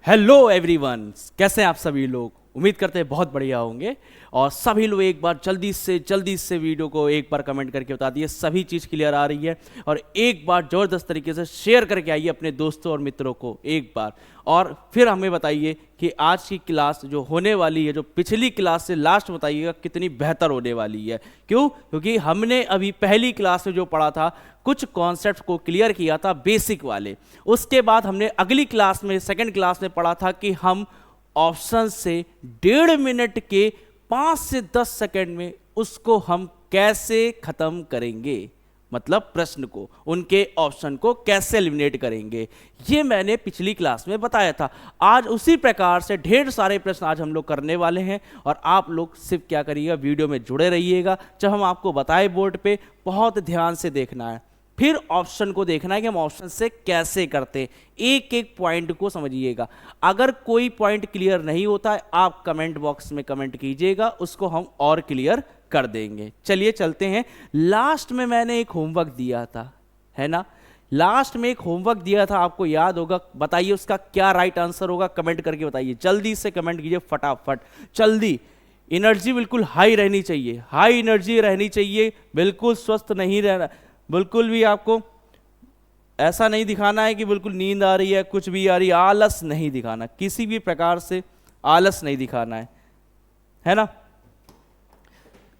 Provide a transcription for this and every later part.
Hello everyone, कैसे हैं आप सभी लोग। उम्मीद करते हैं बहुत बढ़िया होंगे। और सभी लोग एक बार जल्दी से वीडियो को एक बार कमेंट करके बता दिए सभी चीज़ क्लियर आ रही है। और एक बार ज़बरदस्त तरीके से शेयर करके आइए अपने दोस्तों और मित्रों को एक बार। और फिर हमें बताइए कि आज की क्लास जो होने वाली है, जो पिछली क्लास से लास्ट बताइएगा कितनी बेहतर होने वाली है। क्यों? क्योंकि हमने अभी पहली क्लास में जो पढ़ा था कुछ कॉन्सेप्ट को क्लियर किया था बेसिक वाले। उसके बाद हमने अगली क्लास में सेकंड क्लास में पढ़ा था कि हम ऑप्शन से 1.5 मिनट के 5 से 10 सेकंड में उसको हम कैसे खत्म करेंगे, मतलब प्रश्न को, उनके ऑप्शन को कैसे एलिमिनेट करेंगे, ये मैंने पिछली क्लास में बताया था। आज उसी प्रकार से ढेर सारे प्रश्न आज हम लोग करने वाले हैं। और आप लोग सिर्फ क्या करिएगा, वीडियो में जुड़े रहिएगा। जब हम आपको बताए बोर्ड पे बहुत ध्यान से देखना है, फिर ऑप्शन को देखना है कि हम ऑप्शन से कैसे करते हैं। एक एक पॉइंट को समझिएगा। अगर कोई पॉइंट क्लियर नहीं होता है, आप कमेंट बॉक्स में कमेंट कीजिएगा, उसको हम और क्लियर कर देंगे। चलिए चलते हैं। लास्ट में मैंने एक होमवर्क दिया था, है ना। लास्ट में एक होमवर्क दिया था, आपको याद होगा। बताइए उसका क्या राइट आंसर होगा, कमेंट करके बताइए। जल्दी से कमेंट कीजिए फटाफट, जल्दी। एनर्जी बिल्कुल हाई रहनी चाहिए, हाई एनर्जी रहनी चाहिए, बिल्कुल स्वस्थ नहीं रहना। बिल्कुल भी आपको ऐसा नहीं दिखाना है कि बिल्कुल नींद आ रही है, कुछ भी आ रही है। आलस नहीं दिखाना, किसी भी प्रकार से आलस नहीं दिखाना है ना।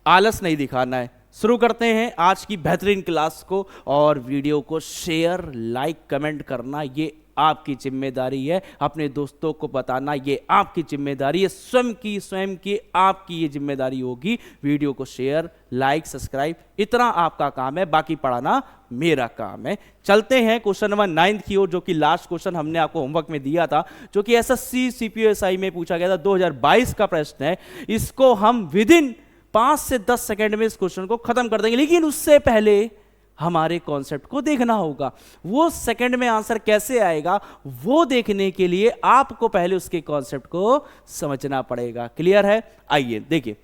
आलस नहीं दिखाना है। शुरू करते हैं आज की बेहतरीन क्लास को। और वीडियो को शेयर, लाइक, कमेंट करना ये आपकी जिम्मेदारी है। अपने दोस्तों को बताना ये आपकी जिम्मेदारी है। स्वयं की आपकी ये जिम्मेदारी होगी। वीडियो को शेयर, लाइक, सब्सक्राइब, इतना आपका काम है, बाकी पढ़ाना मेरा काम है। चलते हैं क्वेश्चन नंबर 9 की ओर, जो कि लास्ट क्वेश्चन हमने आपको होमवर्क में दिया था, जो कि एसएससी सीपीएसआई में पूछा गया था। 2022 का प्रश्न है। इसको हम विदिन 5 से 10 सेकेंड में इस क्वेश्चन को खत्म कर देंगे। लेकिन उससे पहले हमारे कॉन्सेप्ट को देखना होगा। वो सेकंड में आंसर कैसे आएगा, वो देखने के लिए आपको पहले उसके कॉन्सेप्ट को समझना पड़ेगा। क्लियर है? आइए देखिए।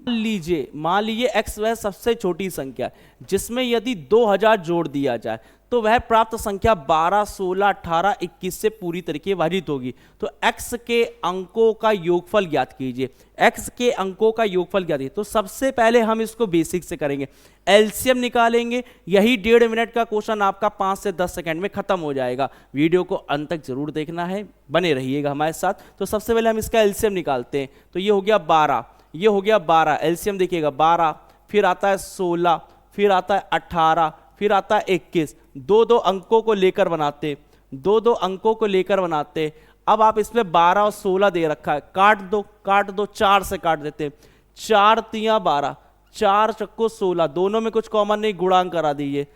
मान लीजिए x वह सबसे छोटी संख्या जिसमें यदि 2000 जोड़ दिया जाए तो वह प्राप्त संख्या 12, 16, 18, 21 से पूरी तरीके विभाजित होगी। तो x के अंकों का योगफल ज्ञात कीजिए। x के अंकों का योगफल ज्ञात कीजिए। तो सबसे पहले हम इसको बेसिक से करेंगे, एलसीएम निकालेंगे। यही 1.5 मिनट का क्वेश्चन आपका 5 से 10 सेकंड में खत्म हो जाएगा। वीडियो को अंत तक जरूर देखना है, बने रहिएगा हमारे साथ। तो सबसे पहले हम इसका एलसीएम निकालते हैं। तो ये हो गया 12, ये हो गया 12, एलसीएम देखिएगा 12, फिर आता है 16, फिर आता है 18, फिर आता है 21। दो अंकों को लेकर बनाते, दो अंकों को लेकर बनाते। अब आप इसमें 12 और 16 दे रखा है, काट दो, 4 से काट देते। 4 तियां 12, 4 चक्को 16, दोनों में कुछ कॉमन नहीं, गुणांक करा दीजिए।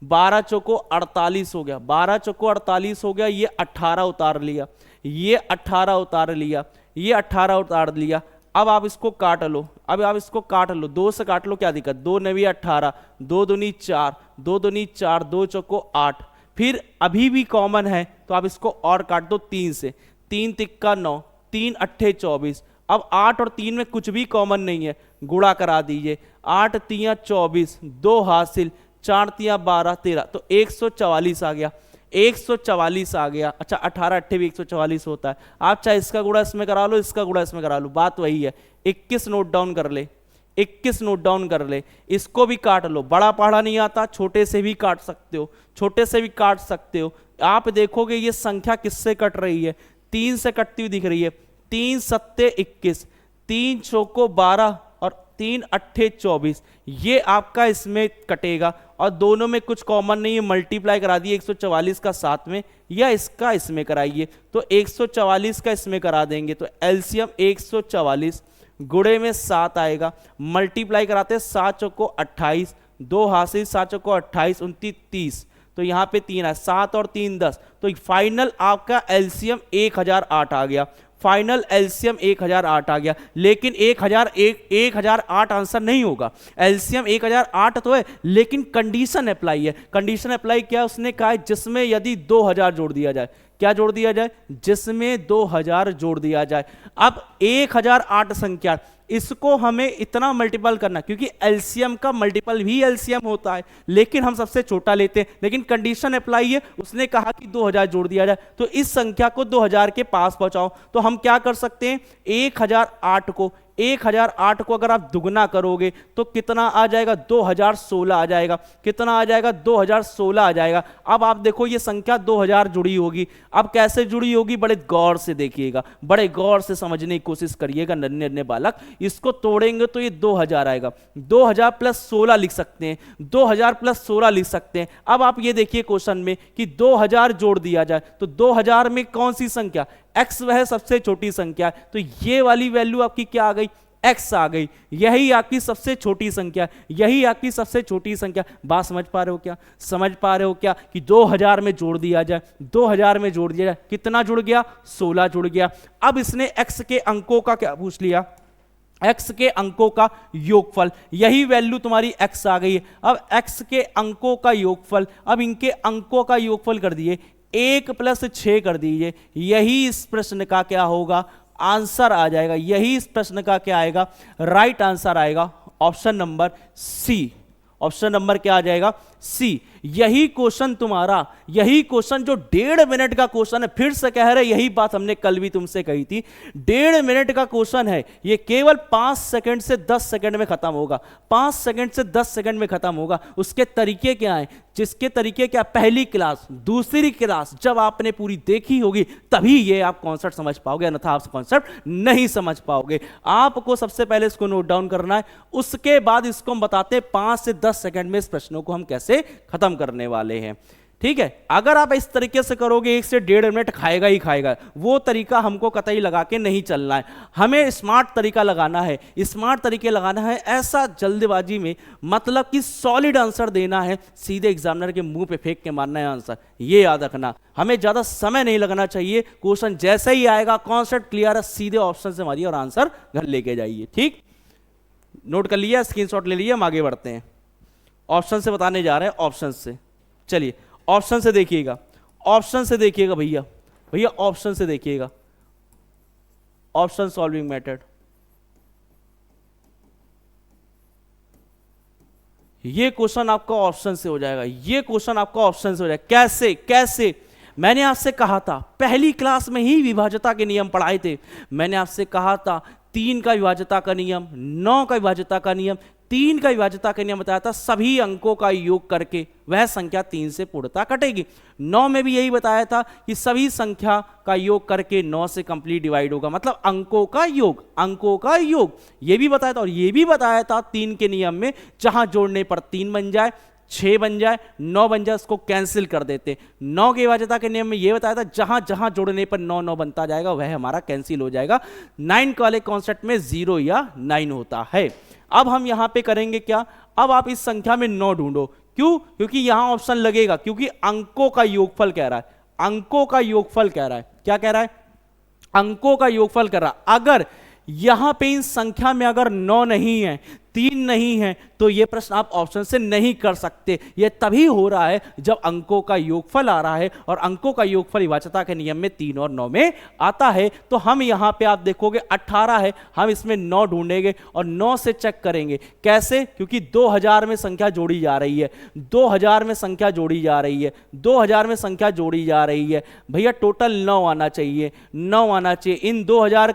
12 चौको 48 हो गया, 12 चौको 48 हो गया। ये 18 उतार लिया, ये 18 उतार लिया, ये 18 उतार लिया। अब आप इसको काट लो, अब आप इसको काट लो, 2 से काट लो, क्या दिक्कत। 2 9 18, 2 दूनी 4, 2 दूनी 4, 2 चौको 8। फिर अभी भी कॉमन है तो आप इसको और काट दो 3 से। 3 तिक्का 9, 3 अट्ठे 24। अब 8 और 3 में कुछ भी कॉमन नहीं है, गुणा करा दीजिए। 8 तियां 24, 2 हासिल, 4 तियां 12, 13। तो 144 आ गया, 144 आ गया। अच्छा, 18 अट्ठे भी 144 होता है। आप चाहे इसका गुणा इसमें करा लो, इसका गुणा इसमें करा लो, बात वही है। 21 नोट डाउन कर ले, 21 नोट डाउन कर ले। इसको भी काट लो, बड़ा पढ़ा नहीं आता, छोटे से भी काट सकते हो, छोटे से भी काट सकते हो। आप देखोगे ये संख्या किससे कट रही है, 3 से कटती हुई दिख रही है। 3 सत्ते 21, 3 चौको 12 और 3 अट्ठे 24। ये आपका इसमें कटेगा और दोनों में कुछ कॉमन नहीं है, मल्टीप्लाई करा दिए 144 का साथ में, या इसका इसमें कराइए। तो 144 का इसमें करा देंगे तो एलसीएम 144 गुणे में 7 आएगा। मल्टीप्लाई कराते 7 चौको 28, 2 हासिल, 7 चौको 28, 29, 30। तो यहाँ पे 3 है, 7 और 3 10। तो फाइनल आपका एलसीएम 1008 आ गया। फाइनल एलसीएम 1008 आ गया, लेकिन 1008 आंसर नहीं होगा। एलसीएम 1008 तो है, लेकिन कंडीशन अप्लाई है। कंडीशन अप्लाई क्या उसने कहा है, जिसमें यदि 2000 जोड़ दिया जाए। क्या जोड़ दिया जाए? जिसमें 2000 जोड़ दिया जाए। अब 1008 संख्या, इसको हमें इतना मल्टीपल करना, क्योंकि एलसीएम का मल्टीपल भी एलसीएम होता है, लेकिन हम सबसे छोटा लेते हैं। लेकिन कंडीशन अप्लाई है, उसने कहा कि 2000 जोड़ दिया जाए, तो इस संख्या को 2000 के पास पहुंचाओ। तो हम क्या कर सकते हैं, 1008 को अगर आप दुगना करोगे तो कितना आ जाएगा? 2016 आ जाएगा। कितना आ जाएगा? 2016 आ जाएगा। अब आप देखो ये संख्या 2000 जुड़ी होगी। अब कैसे जुड़ी होगी? बड़े गौर से देखिएगा, बड़े गौर से समझने की कोशिश करिएगा नन्हे नन्हे बालक। इसको तोड़ेंगे तो ये 2000 आएगा। 2000 प्लस 16 लिख सकते हैं, 2000 प्लस 16 लिख सकते हैं। अब आप ये देखिए क्वेश्चन में कि 2000 जोड़ दिया जाए तो 2000 में कौन सी संख्या? x वह सबसे छोटी संख्या है, तो ये वाली वैल्यू आपकी क्या आ गई? x आ गई। यही आपकी सबसे छोटी संख्या, यही आपकी सबसे छोटी संख्या। बात समझ पा रहे हो क्या? समझ पा रहे हो क्या कि 2000 में जोड़ दिया जाए, 2000 में जोड़ दिया जाए, कितना जुड़ गया? 16 जुड़ गया। अब इसने x के अंकों का क्या पूछ लिया? x के अंकों का योगफल। यही वैल्यू तुम्हारी x आ गई है। अब x के अंकों का योगफल, अब इनके अंकों का योगफल कर दिए, 1 + 6 कर दीजिए। यही इस प्रश्न का क्या होगा? आंसर आ जाएगा। यही इस प्रश्न का क्या आएगा? राइट आंसर आएगा option number C. Option number क्या आ जाएगा? सी। यही क्वेश्चन तुम्हारा, यही क्वेश्चन जो 1.5 मिनट का क्वेश्चन है, फिर से कह रहे, यही बात हमने कल भी तुमसे कही थी। 1.5 मिनट का क्वेश्चन है, ये केवल 5 सेकंड से 10 सेकंड में खत्म होगा। 5 सेकंड से 10 सेकंड में खत्म होगा। उसके तरीके क्या है? जिसके तरीके क्या? पहली क्लास, दूसरी क्लास जब आपने पूरी देखी होगी तभी ये आप कॉन्सेप्ट समझ पाओगे, अन्यथा आप कॉन्सेप्ट नहीं समझ पाओगे। आपको सबसे पहले इसको नोट डाउन करना है, उसके बाद इसको हम बताते हैं 5 से 10 सेकंड में इस प्रश्नों को हम कैसे खत्म करने वाले हैं। ठीक है, अगर आप इस तरीके से करोगे 1 से 1.5 मिनट खाएगा ही खाएगा। वो तरीका हमको कतई लगा के नहीं चलना है, हमें स्मार्ट तरीका लगाना है। स्मार्ट तरीके लगाना है, ऐसा जल्दबाजी में, मतलब कि सॉलिड आंसर देना है, सीधे एग्जामिनर के मुंह पे फेंक के मारना है आंसर। ये याद रखना, हमें ज्यादा समय नहीं लगना चाहिए। क्वेश्चन जैसे ही आएगा, कॉन्सेप्ट क्लियर है, सीधे ऑप्शन से मारिए और आंसर घर लेके जाइए। ठीक, नोट कर लिया, स्क्रीनशॉट ले लिया, हम आगे बढ़ते हैं। ऑप्शन से बताने जा रहे हैं, ऑप्शन से। चलिए ऑप्शन से देखिएगा, ऑप्शन से देखिएगा भैया, भैया ऑप्शन से देखिएगा। ऑप्शन सॉल्विंग मेथड, ये क्वेश्चन आपका ऑप्शन से हो जाएगा। ये क्वेश्चन आपका ऑप्शन से हो जाएगा। कैसे? कैसे? मैंने आपसे कहा था, पहली क्लास में ही विभाज्यता के नियम पढ़ाए थे। मैंने आपसे कहा था 3 का विभाज्यता का नियम, 9 का विभाज्यता का नियम, 3 का विभाज्यता का नियम बताया था। सभी अंकों का योग करके वह संख्या 3 से पूर्णतः कटेगी। 9 में भी यही बताया था कि सभी संख्या का योग करके 9 से कंप्लीट डिवाइड होगा, मतलब अंकों का योग, अंकों का योग। ये भी बताया था, और ये भी बताया था 3 के नियम में जहां जोड़ने पर 3 बन जाए, 6 बन जाए, 9 बन जाए, उसको कैंसिल कर देते। 9 की विभाज्यता के नियम में यह बताया था जहां जहां जोड़ने पर 9 9 बनता जाएगा वह हमारा कैंसिल हो जाएगा। 9 वाले कॉन्सेप्ट में 0 या 9 होता है। अब हम यहां पे करेंगे क्या? अब आप इस संख्या में 9 ढूंढो। क्यों? क्योंकि यहां ऑप्शन लगेगा, क्योंकि अंकों का योगफल कह रहा है। अंकों का योगफल कह रहा है। क्या कह रहा है? अंकों का योगफल कर रहा। अगर यहां पे इन संख्या में अगर 9 नहीं है, 3 नहीं है, तो यह प्रश्न आप ऑप्शन से नहीं कर सकते। यह तभी हो रहा है जब अंकों का योगफल आ रहा है, और अंकों का योगफल विभाज्यता के नियम में 3 और 9 में आता है। तो हम यहां पे आप देखोगे 18 है, हम इसमें 9 ढूंढेंगे और 9 से चेक करेंगे। कैसे? क्योंकि 2000 में संख्या जोड़ी जा रही है, 2000 में संख्या जोड़ी जा रही है, 2000 में संख्या जोड़ी जा रही है। भैया टोटल 9 आना चाहिए, 9 आना चाहिए। इन 2000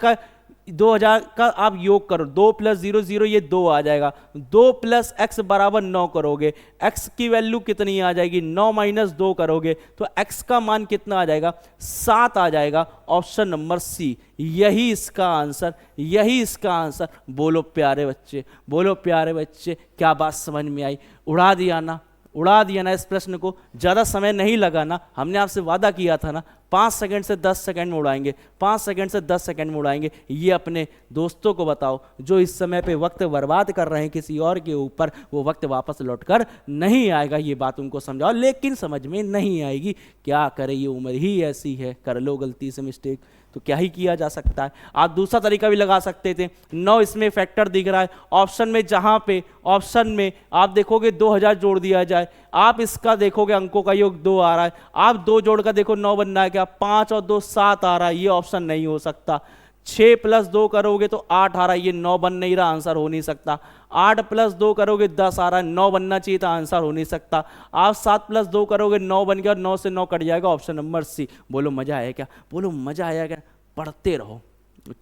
का आप योग करो, 2 + 0 0, ये 2 आ जाएगा। 2 + x = 9 करोगे, x की वैल्यू कितनी आ जाएगी? 9 - 2 करोगे तो x का मान कितना आ जाएगा? 7 आ जाएगा। ऑप्शन नंबर सी, यही इसका आंसर, यही इसका आंसर। बोलो प्यारे बच्चे, बोलो प्यारे बच्चे, क्या बात समझ में आई? उड़ा दिया ना, उड़ा दिया ना इस प्रश्न को। ज़्यादा समय नहीं लगाना, हमने आपसे वादा किया था ना, 5 सेकंड से 10 सेकंड में उड़ाएंगे, 5 सेकंड से 10 सेकंड में उड़ाएंगे। ये अपने दोस्तों को बताओ जो इस समय पे वक्त बर्बाद कर रहे हैं किसी और के ऊपर, वो वक्त वापस लौट कर नहीं आएगा। ये बात उनको समझाओ, लेकिन समझ में नहीं आएगी। क्या करे, ये उम्र ही ऐसी है, कर लो गलती से मिस्टेक। तो क्या ही किया जा सकता है। आप दूसरा तरीका भी लगा सकते थे, 9 इसमें फैक्टर दिख रहा है ऑप्शन में, जहां पे ऑप्शन में आप देखोगे 2000 जोड़ दिया जाए, आप इसका देखोगे अंकों का योग 2 आ रहा है, आप 2 जोड़ कर देखो 9 बनना है क्या, 5 और 2 7 आ रहा है, ये ऑप्शन नहीं हो सकता। 6 + 2 करोगे तो 8 आ रहा है, ये 9 बन नहीं रहा, आंसर हो नहीं सकता। 8 + 2 करोगे 10 आ रहा है, 9 बनना चाहिए था, आंसर हो नहीं सकता। आप 7 + 2 करोगे 9 बन गया, 9 से 9 कट जाएगा, ऑप्शन नंबर सी। बोलो मजा आया क्या, बोलो मजा आया क्या। पढ़ते रहो,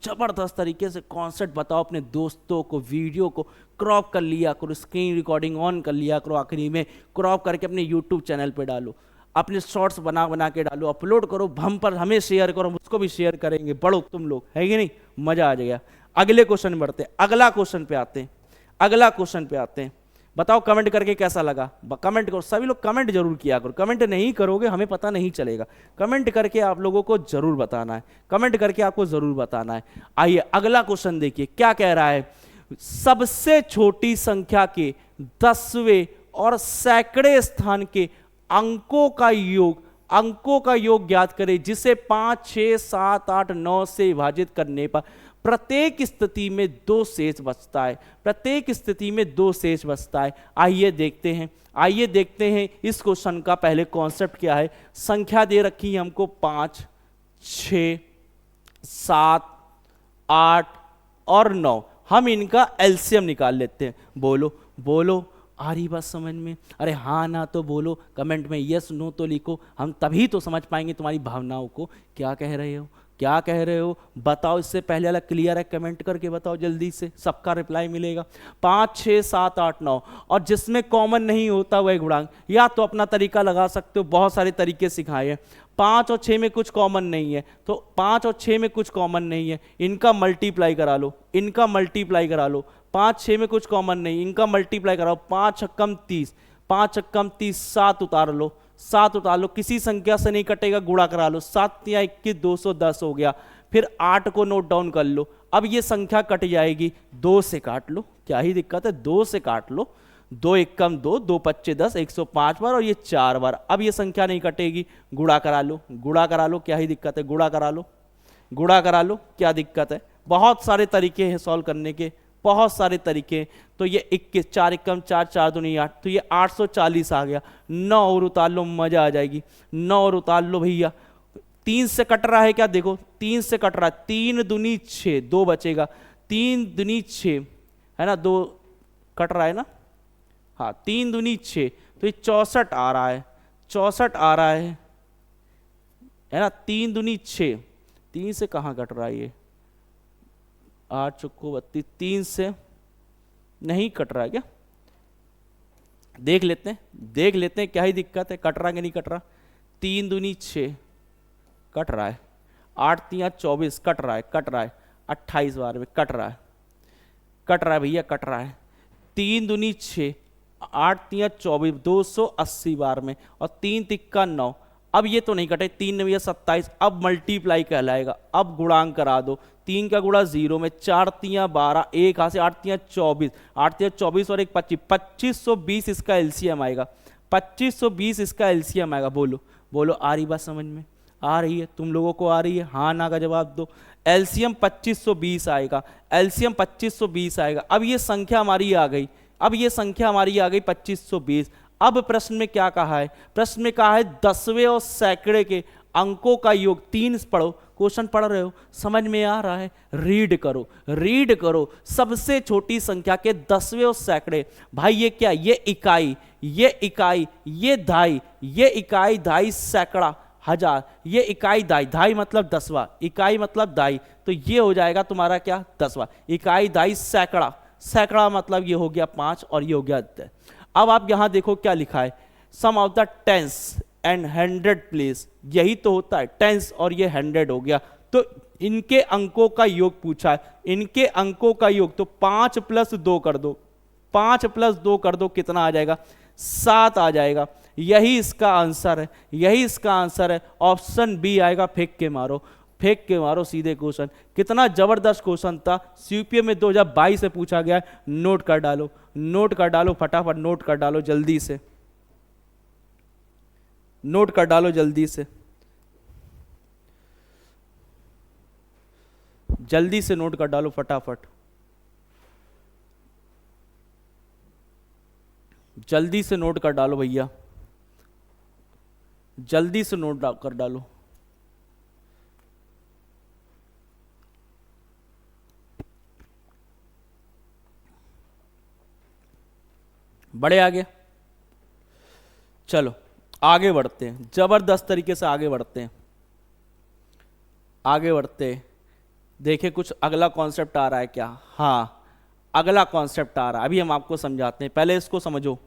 जबरदस्त तरीके से कॉन्सेप्ट बताओ अपने दोस्तों को, वीडियो को क्रॉप कर लिया करो, स्क्रीन रिकॉर्डिंग ऑन कर लिया करो, आखिरी में क्रॉप करके अपने यूट्यूब चैनल पे डालो, अपने शॉर्ट्स बना बना के डालो, अपलोड करो, हम पर हमें शेयर करो, मुझको भी शेयर करेंगे, बढ़ो तुम लोग, है कि नहीं, मजा आ जाएगा। अगले क्वेश्चन में बढ़ते हैं, अगला क्वेश्चन पे आते हैं, अगला क्वेश्चन पे आते हैं। बताओ कमेंट करके कैसा लगा, कमेंट करो, सभी लोग कमेंट जरूर किया करो, कमेंट नहीं करोगे हमें पता नहीं चलेगा, कमेंट करके आप लोगों को जरूर बताना है, कमेंट करके आपको जरूर बताना है। आइए अगला क्वेश्चन देखिए क्या कह रहा है, सबसे छोटी संख्या के 10वें और सैकड़े स्थान के अंकों का योग ज्ञात करें, जिसे 5, 6, 7, 8, 9 से विभाजित करने पर प्रत्येक स्थिति में 2 शेष बचता है, प्रत्येक स्थिति में 2 शेष बचता है। आइए देखते हैं इस क्वेश्चन का पहले कॉन्सेप्ट क्या है। संख्या दे रखी है हमको 5, 6, 7, 8 और 9, हम इनका एलसीएम निकाल लेते हैं। बोलो आ रही बात समझ में, अरे हाँ ना तो बोलो, कमेंट में यस नो तो लिखो, हम तभी तो समझ पाएंगे तुम्हारी भावनाओं को, क्या कह रहे हो बताओ। इससे पहले वाला क्लियर है, कमेंट करके बताओ जल्दी से, सबका रिप्लाई मिलेगा। 5, 6, 7, 8, 9, और जिसमें कॉमन नहीं होता वह गुणांक, या तो अपना तरीका लगा सकते हो, बहुत सारे तरीके सिखाए हैं। 5 और 6 में कुछ कॉमन नहीं है, तो 5 और 6 में कुछ कॉमन नहीं है, इनका मल्टीप्लाई करा लो, 5, 6 में कुछ कॉमन नहीं, इनका मल्टीप्लाई कराओ, 5 छक्कम 30, 5 छक्कम 30, 7 उतार लो, किसी संख्या से नहीं कटेगा, गुणा करा लो, 7 या 21, 210 हो गया। फिर 8 को नोट डाउन कर लो, अब ये संख्या कट जाएगी, 2 से काट लो, क्या ही दिक्कत है, 2 से काट लो, 2 एकम 2, 2 पच्चे 10, 105 बार और ये 4 बार, अब ये संख्या नहीं कटेगी, गुणा करा लो, क्या ही दिक्कत है, गुणा करा लो, क्या दिक्कत है। बहुत सारे तरीके हैं सॉल्व करने के, बहुत सारे तरीके। तो ये 21, 4 एकम 4, 4 दूनी 8, तो ये 840 आ गया। 9 और उतार लो, मजा आ जाएगी, 9 और उतार लो भैया। 3 से कट रहा है क्या, देखो 3 से कट रहा है, 3 दूनी 6, 2 बचेगा, 3 दूनी 6 है ना, 2 कट रहा है ना, हाँ 3 दूनी 6, तो ये 64 आ रहा है, 64 आ रहा है ना, 3 दूनी 6, 3 से कहाँ कट रहा है ये, 8 चुक्को 32, 3 से नहीं कट रहा है क्या, देख लेते हैं क्या ही दिक्कत है, कट रहा है कि नहीं कट रहा। 3 दूनी 6 कट रहा है, 8 तिया 24 कट रहा है, 28 बार में कट रहा है भैया, कट रहा है। 3 दूनी 6, 8 तिया 24, 280 बार में, और 3 तिक्का 9, अब ये तो नहीं कटे, 3 9 27, अब मल्टीप्लाई कहलाएगा, अब गुणांक करा दो, 3 का गुणा 0 में, 4 तिया 12, 1 हाथ से 8 तिया 24, 8 तिया 24 और 1 25, 2520 इसका एलसीएम आएगा, 2520 इसका एलसीएम आएगा। बोलो आ रही बात समझ में, आ रही है, तुम लोगों को आ रही है, हाँ ना का जवाब दो। एलसीएम 2520 आएगा, एलसीएम 2520 आएगा। अब ये संख्या हमारी आ गई, 2520। अब प्रश्न में क्या कहा है, प्रश्न में कहा है 10वें और सैकड़े के अंकों का योग। 3 पढ़ो, क्वेश्चन पढ़ रहे हो, समझ में आ रहा है, रीड करो। सबसे छोटी संख्या के 10वें और सैकड़े, भाई ये क्या, ये इकाई, ये धाई, ये इकाई धाई सैकड़ा हजार, ये इकाई दाई मतलब 10वां, इकाई मतलब दाई, तो ये हो जाएगा तुम्हारा क्या 10वां, इकाई दाई सैकड़ा मतलब ये हो गया 5 और ये हो गया 10। अब आप यहां देखो क्या लिखा है, sum of the tens and 100 place, यही तो होता है, टेंस और ये 100 हो गया, तो इनके अंकों का योग पूछा है, इनके अंकों का योग, तो 5 + 2 कर दो, 5 + 2 कर दो, कितना आ जाएगा 7 आ जाएगा। यही इसका आंसर है, ऑप्शन बी आएगा। फेंक के मारो सीधे क्वेश्चन, कितना जबरदस्त क्वेश्चन था, सीपीए में 2022 से पूछा गया है। नोट कर डालो फटाफट, नोट कर डालो जल्दी से, जल्दी से नोट कर डालो फटाफट, जल्दी से नोट कर डालो भैया, जल्दी से नोट कर डालो। बड़े आगे, चलो आगे बढ़ते हैं, जबरदस्त तरीके से आगे बढ़ते हैं, आगे बढ़ते हैं। देखिए कुछ अगला कॉन्सेप्ट आ रहा है क्या? हाँ, अगला कॉन्सेप्ट आ रहा है, अभी हम आपको समझाते हैं, पहले इसको समझो,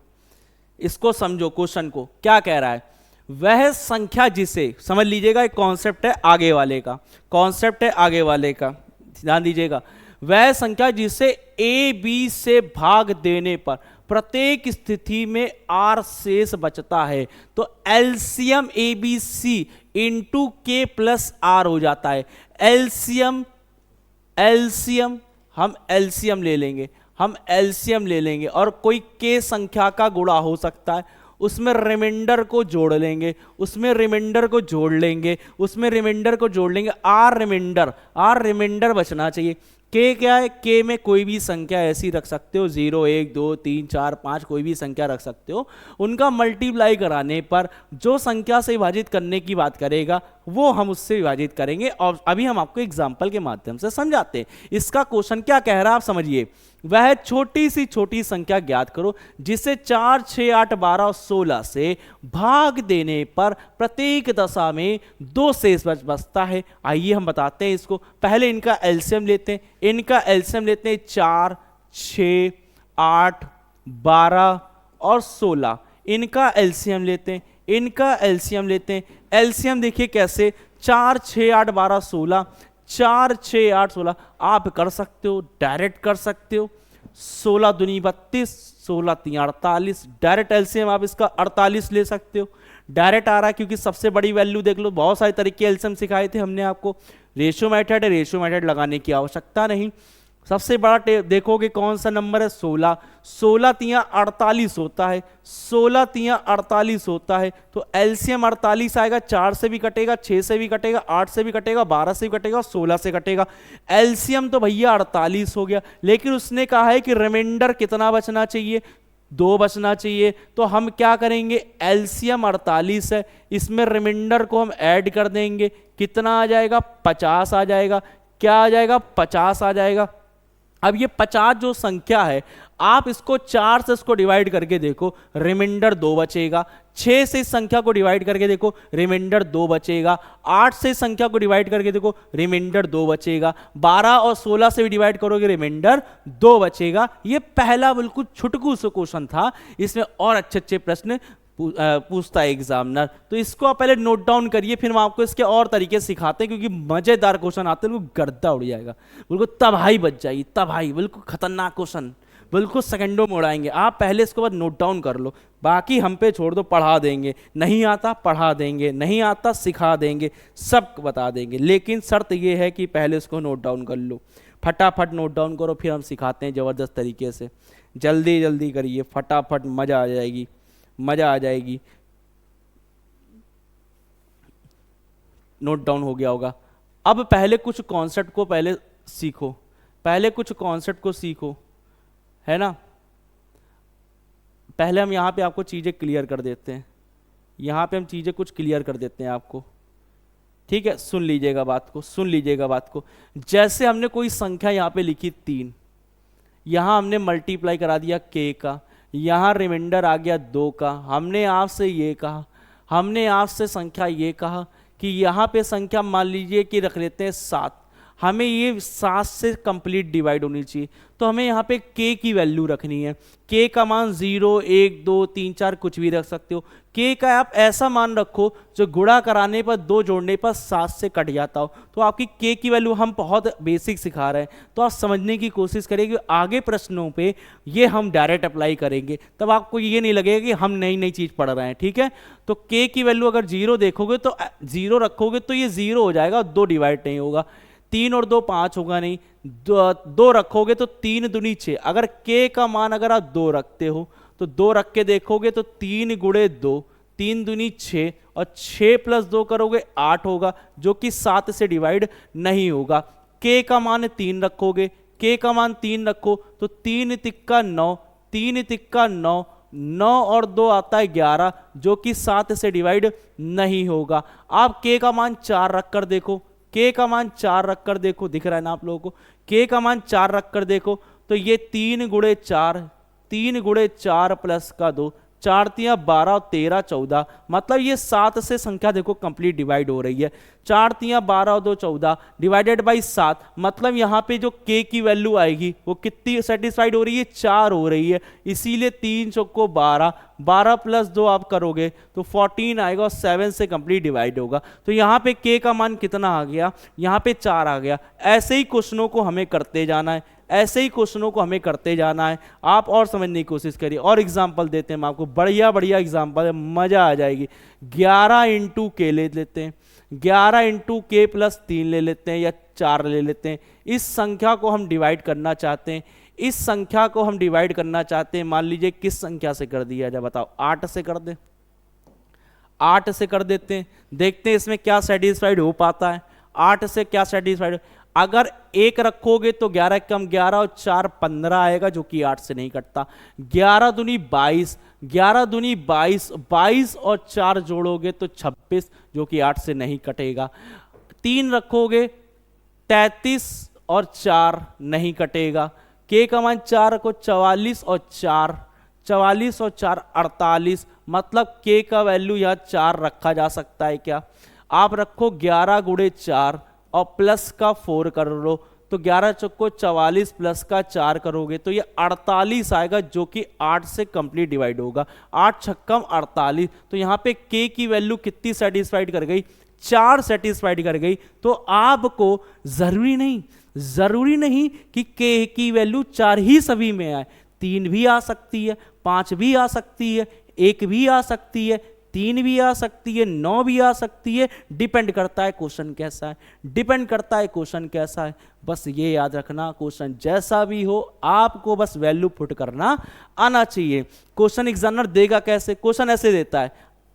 इसको समझो। क्वेश्चन को क्या कह रहा है? वह संख्या जिसे, समझ लीजिएगा, एक कॉन्सेप्ट है आगे वाले का, कॉन्सेप्ट है आगे वाले का, ध्यान दीजिएगा। वह संख्या जिसे ए बी से भाग देने पर प्रत्येक स्थिति में आर शेष बचता है, तो LCM A B C into K plus R हो जाता है। एलसीएम, एलसीएम हम एलसीएम ले लेंगे, हम एलसीएम ले लेंगे और कोई के संख्या का गुणा हो सकता है, उसमें रिमाइंडर को जोड़ लेंगे, उसमें रिमाइंडर को जोड़ लेंगे, उसमें रिमाइंडर को जोड़ लेंगे, आर रिमाइंडर बचना चाहिए। के क्या है? के में कोई भी संख्या ऐसी रख सकते हो, 0 1 2 3 4 5 कोई भी संख्या रख सकते हो। उनका मल्टीप्लाई कराने पर जो संख्या से विभाजित करने की बात करेगा वो हम उससे विभाजित करेंगे, और अभी हम आपको एग्जाम्पल के माध्यम से समझाते हैं। इसका क्वेश्चन क्या कह रहा है आप समझिए। वह छोटी सी छोटी संख्या ज्ञात करो जिसे 4 6 8 12 और 16 से भाग देने पर प्रत्येक दशा में 2 शेष बचता है। आइए हम बताते हैं इसको। पहले इनका एलसीएम लेते हैं, इनका एलसीएम लेते हैं 4 6 8 12 और 16, इनका एलसीएम लेते हैं, इनका एलसीएम लेते हैं। एलसीएम देखिए कैसे, 4 6 8 12 16, 4 6 8 16 आप कर सकते हो, डायरेक्ट कर सकते हो। 16 दूनी 32, 16 3 48, डायरेक्ट एलसीएम आप इसका 48 ले सकते हो, डायरेक्ट आ रहा है क्योंकि सबसे बड़ी वैल्यू देख लो। बहुत सारे तरीके एलसीएम सिखाए थे हमने आपको, रेशियो मेथड है, रेशियो मेथड लगाने की आवश्यकता नहीं। सबसे बड़ा देखोगे कौन सा नंबर है? 16, 16 तियां 48 होता है, 16 तियां 48 होता है, तो एलसीएम 48 आएगा। 4 से भी कटेगा, 6 से भी कटेगा, 8 से भी कटेगा, 12 से भी कटेगा, 16 से कटेगा। एलसीएम तो भैया 48 हो गया, लेकिन उसने कहा है कि रिमाइंडर कितना बचना चाहिए? 2 बचना चाहिए। तो हम क्या करेंगे? एलसीएम 48 है, इसमें रिमाइंडर को हम ऐड कर देंगे, कितना आ जाएगा? 50 आ जाएगा। क्या आ जाएगा? 50 आ जाएगा। अब ये 50 जो संख्या है, आप इसको 4 से इसको डिवाइड करके देखो, रिमाइंडर 2 बचेगा। 6 से इस संख्या को डिवाइड करके देखो, रिमाइंडर 2 बचेगा। 8 से इस संख्या को डिवाइड करके देखो, रिमाइंडर 2 बचेगा। 12 और 16 से भी डिवाइड करोगे, रिमाइंडर 2 बचेगा। ये पहला बिल्कुल छुटकू सा क्वेश्चन था, इसमें और अच्छे अच्छे प्रश्न पूछता है एग्जामिनर। तो इसको आप पहले नोट डाउन करिए, फिर हम आपको इसके और तरीके सिखाते हैं, क्योंकि मजेदार क्वेश्चन आते हैं, बिल्कुल गर्दा उड़ जाएगा, बिल्कुल तबाही बच जाएगी, तबाही, बिल्कुल खतरनाक क्वेश्चन, बिल्कुल सेकंडों में उड़ाएंगे। आप पहले इसके बाद नोट डाउन कर लो, बाकी हम पे छोड़ दो, पढ़ा देंगे। नहीं आता पढ़ा देंगे, नहीं आता सिखा देंगे, सब बता देंगे, लेकिन शर्त ये है कि पहले इसको नोट डाउन कर लो। फटाफट नोट डाउन करो, फिर हम सिखाते हैं ज़बरदस्त तरीके से। जल्दी जल्दी करिए फटाफट, मज़ा आ जाएगी, मज़ा आ जाएगी। नोट डाउन हो गया होगा। अब पहले कुछ कॉन्सेप्ट को पहले सीखो, पहले कुछ कॉन्सेप्ट को सीखो, है ना। पहले हम यहाँ पे आपको चीज़ें क्लियर कर देते हैं, यहाँ पे हम चीज़ें कुछ क्लियर कर देते हैं आपको, ठीक है। सुन लीजिएगा बात को, सुन लीजिएगा बात को। जैसे हमने कोई संख्या यहाँ पे लिखी 3, यहाँ हमने मल्टीप्लाई करा दिया k का, यहाँ रिमाइंडर आ गया 2 का। हमने आपसे ये कहा, हमने आपसे संख्या ये कहा कि यहाँ पे संख्या मान लीजिए कि रख लेते हैं 7, हमें ये 7 से कंप्लीट डिवाइड होनी चाहिए, तो हमें यहाँ पे k की वैल्यू रखनी है। k का मान 0 1 2 3 4 कुछ भी रख सकते हो। k का आप ऐसा मान रखो जो गुणा कराने पर 2 जोड़ने पर 7 से कट जाता हो, तो आपकी k की वैल्यू, हम बहुत बेसिक सिखा रहे हैं तो आप समझने की कोशिश करेंगे। आगे प्रश्नों पे ये हम डायरेक्ट अप्लाई करेंगे, तब आपको ये नहीं लगेगा कि हम नई नई चीज़ पढ़ रहे हैं, ठीक है। तो k की वैल्यू अगर 0 देखोगे तो 0 रखोगे तो ये 0 हो जाएगा, 2 डिवाइड नहीं होगा। 3 और 2 5 होगा नहीं, 2 रखोगे तो 3 दूनी 6। अगर k का मान अगर आप 2 रखते हो तो 2 रख के देखोगे तो 3 गुणे 2, 3 दूनी 6, और 6 + 2 करोगे 8 होगा, जो कि 7 से डिवाइड नहीं होगा। k का मान 3 रखोगे, k का मान 3 रखो तो 3 तिक्का 9, 3 तिक्का 9, 9 और 2 आता है 11, जो कि 7 से डिवाइड नहीं होगा। आप k का मान 4 रख कर देखो, k का मान 4 रख कर देखो, दिख रहा है ना आप लोगों को, k का मान 4 रख कर देखो तो ये 3 गुणे 4, 3 गुणे 4 प्लस का 2, 4 तिया 12 और 13 14, मतलब ये 7 से संख्या देखो कंप्लीट डिवाइड हो रही है। 4 तिया 12 और 2 14 डिवाइडेड बाई 7, मतलब यहाँ पे जो k की वैल्यू आएगी वो कितनी सेटिस्फाइड हो रही है, 4 हो रही है। इसीलिए 3 चौको 12, 12 प्लस 2 आप करोगे तो 14 आएगा और 7 से कंप्लीट डिवाइड होगा। तो यहाँ पे k का मान कितना आ गया, यहाँ पे 4 आ गया। ऐसे ही क्वेश्चनों को हमें करते जाना है, ऐसे ही क्वेश्चनों को हमें करते जाना है। आप और समझने की कोशिश करिए, और एग्जाम्पल देते हैं हम आपको, बढ़िया बढ़िया एग्जाम्पल है, मजा आ जाएगी। 11 इंटू के ले लेते हैं, 11 इंटू के प्लस 3 ले लेते हैं या 4 ले लेते हैं। इस संख्या को हम डिवाइड करना चाहते हैं, इस संख्या को हम डिवाइड करना चाहते हैं। मान लीजिए किस संख्या से कर दिया जाए, बताओ, 8 से कर दें, 8 से कर देते हैं, देखते हैं इसमें क्या सेटिस्फाइड हो पाता है। 8 से क्या सेटिस्फाइड, अगर 1 रखोगे तो 11 कम 11 और 4 15 आएगा, जो कि 8 से नहीं कटता। 11 दूनी 22, 11 दूनी 22, 22 और 4 जोड़ोगे तो 26, जो कि 8 से नहीं कटेगा। 3 रखोगे 33 और 4 नहीं कटेगा। k का मान 4 रखो, 44 और 4, 44 और 4 48, मतलब k का वैल्यू यहाँ 4 रखा जा सकता है क्या। आप रखो 11 गुणे 4 और प्लस का 4 कर लो, तो 11 चौको 44 प्लस का 4 करोगे तो ये 48 आएगा, जो कि 8 से कंप्लीट डिवाइड होगा। 8 छक्कम 48, तो यहाँ पे k की वैल्यू कितनी सेटिस्फाइड कर गई, 4 सेटिस्फाइड कर गई। तो आपको जरूरी नहीं कि k की वैल्यू 4 ही सभी में आए, 3 भी आ सकती है, 5 भी आ सकती है, 1 भी आ सकती है, 3 भी आ सकती है, 9 भी आ सकती है। डिपेंड करता है क्वेश्चन कैसा है, डिपेंड करता है क्वेश्चन कैसा है। बस ये याद रखना, क्वेश्चन जैसा भी हो आपको बस वैल्यू पुट करना आना चाहिए। क्वेश्चन एग्जामिनर देगा कैसे, क्वेश्चन ऐसे देता है,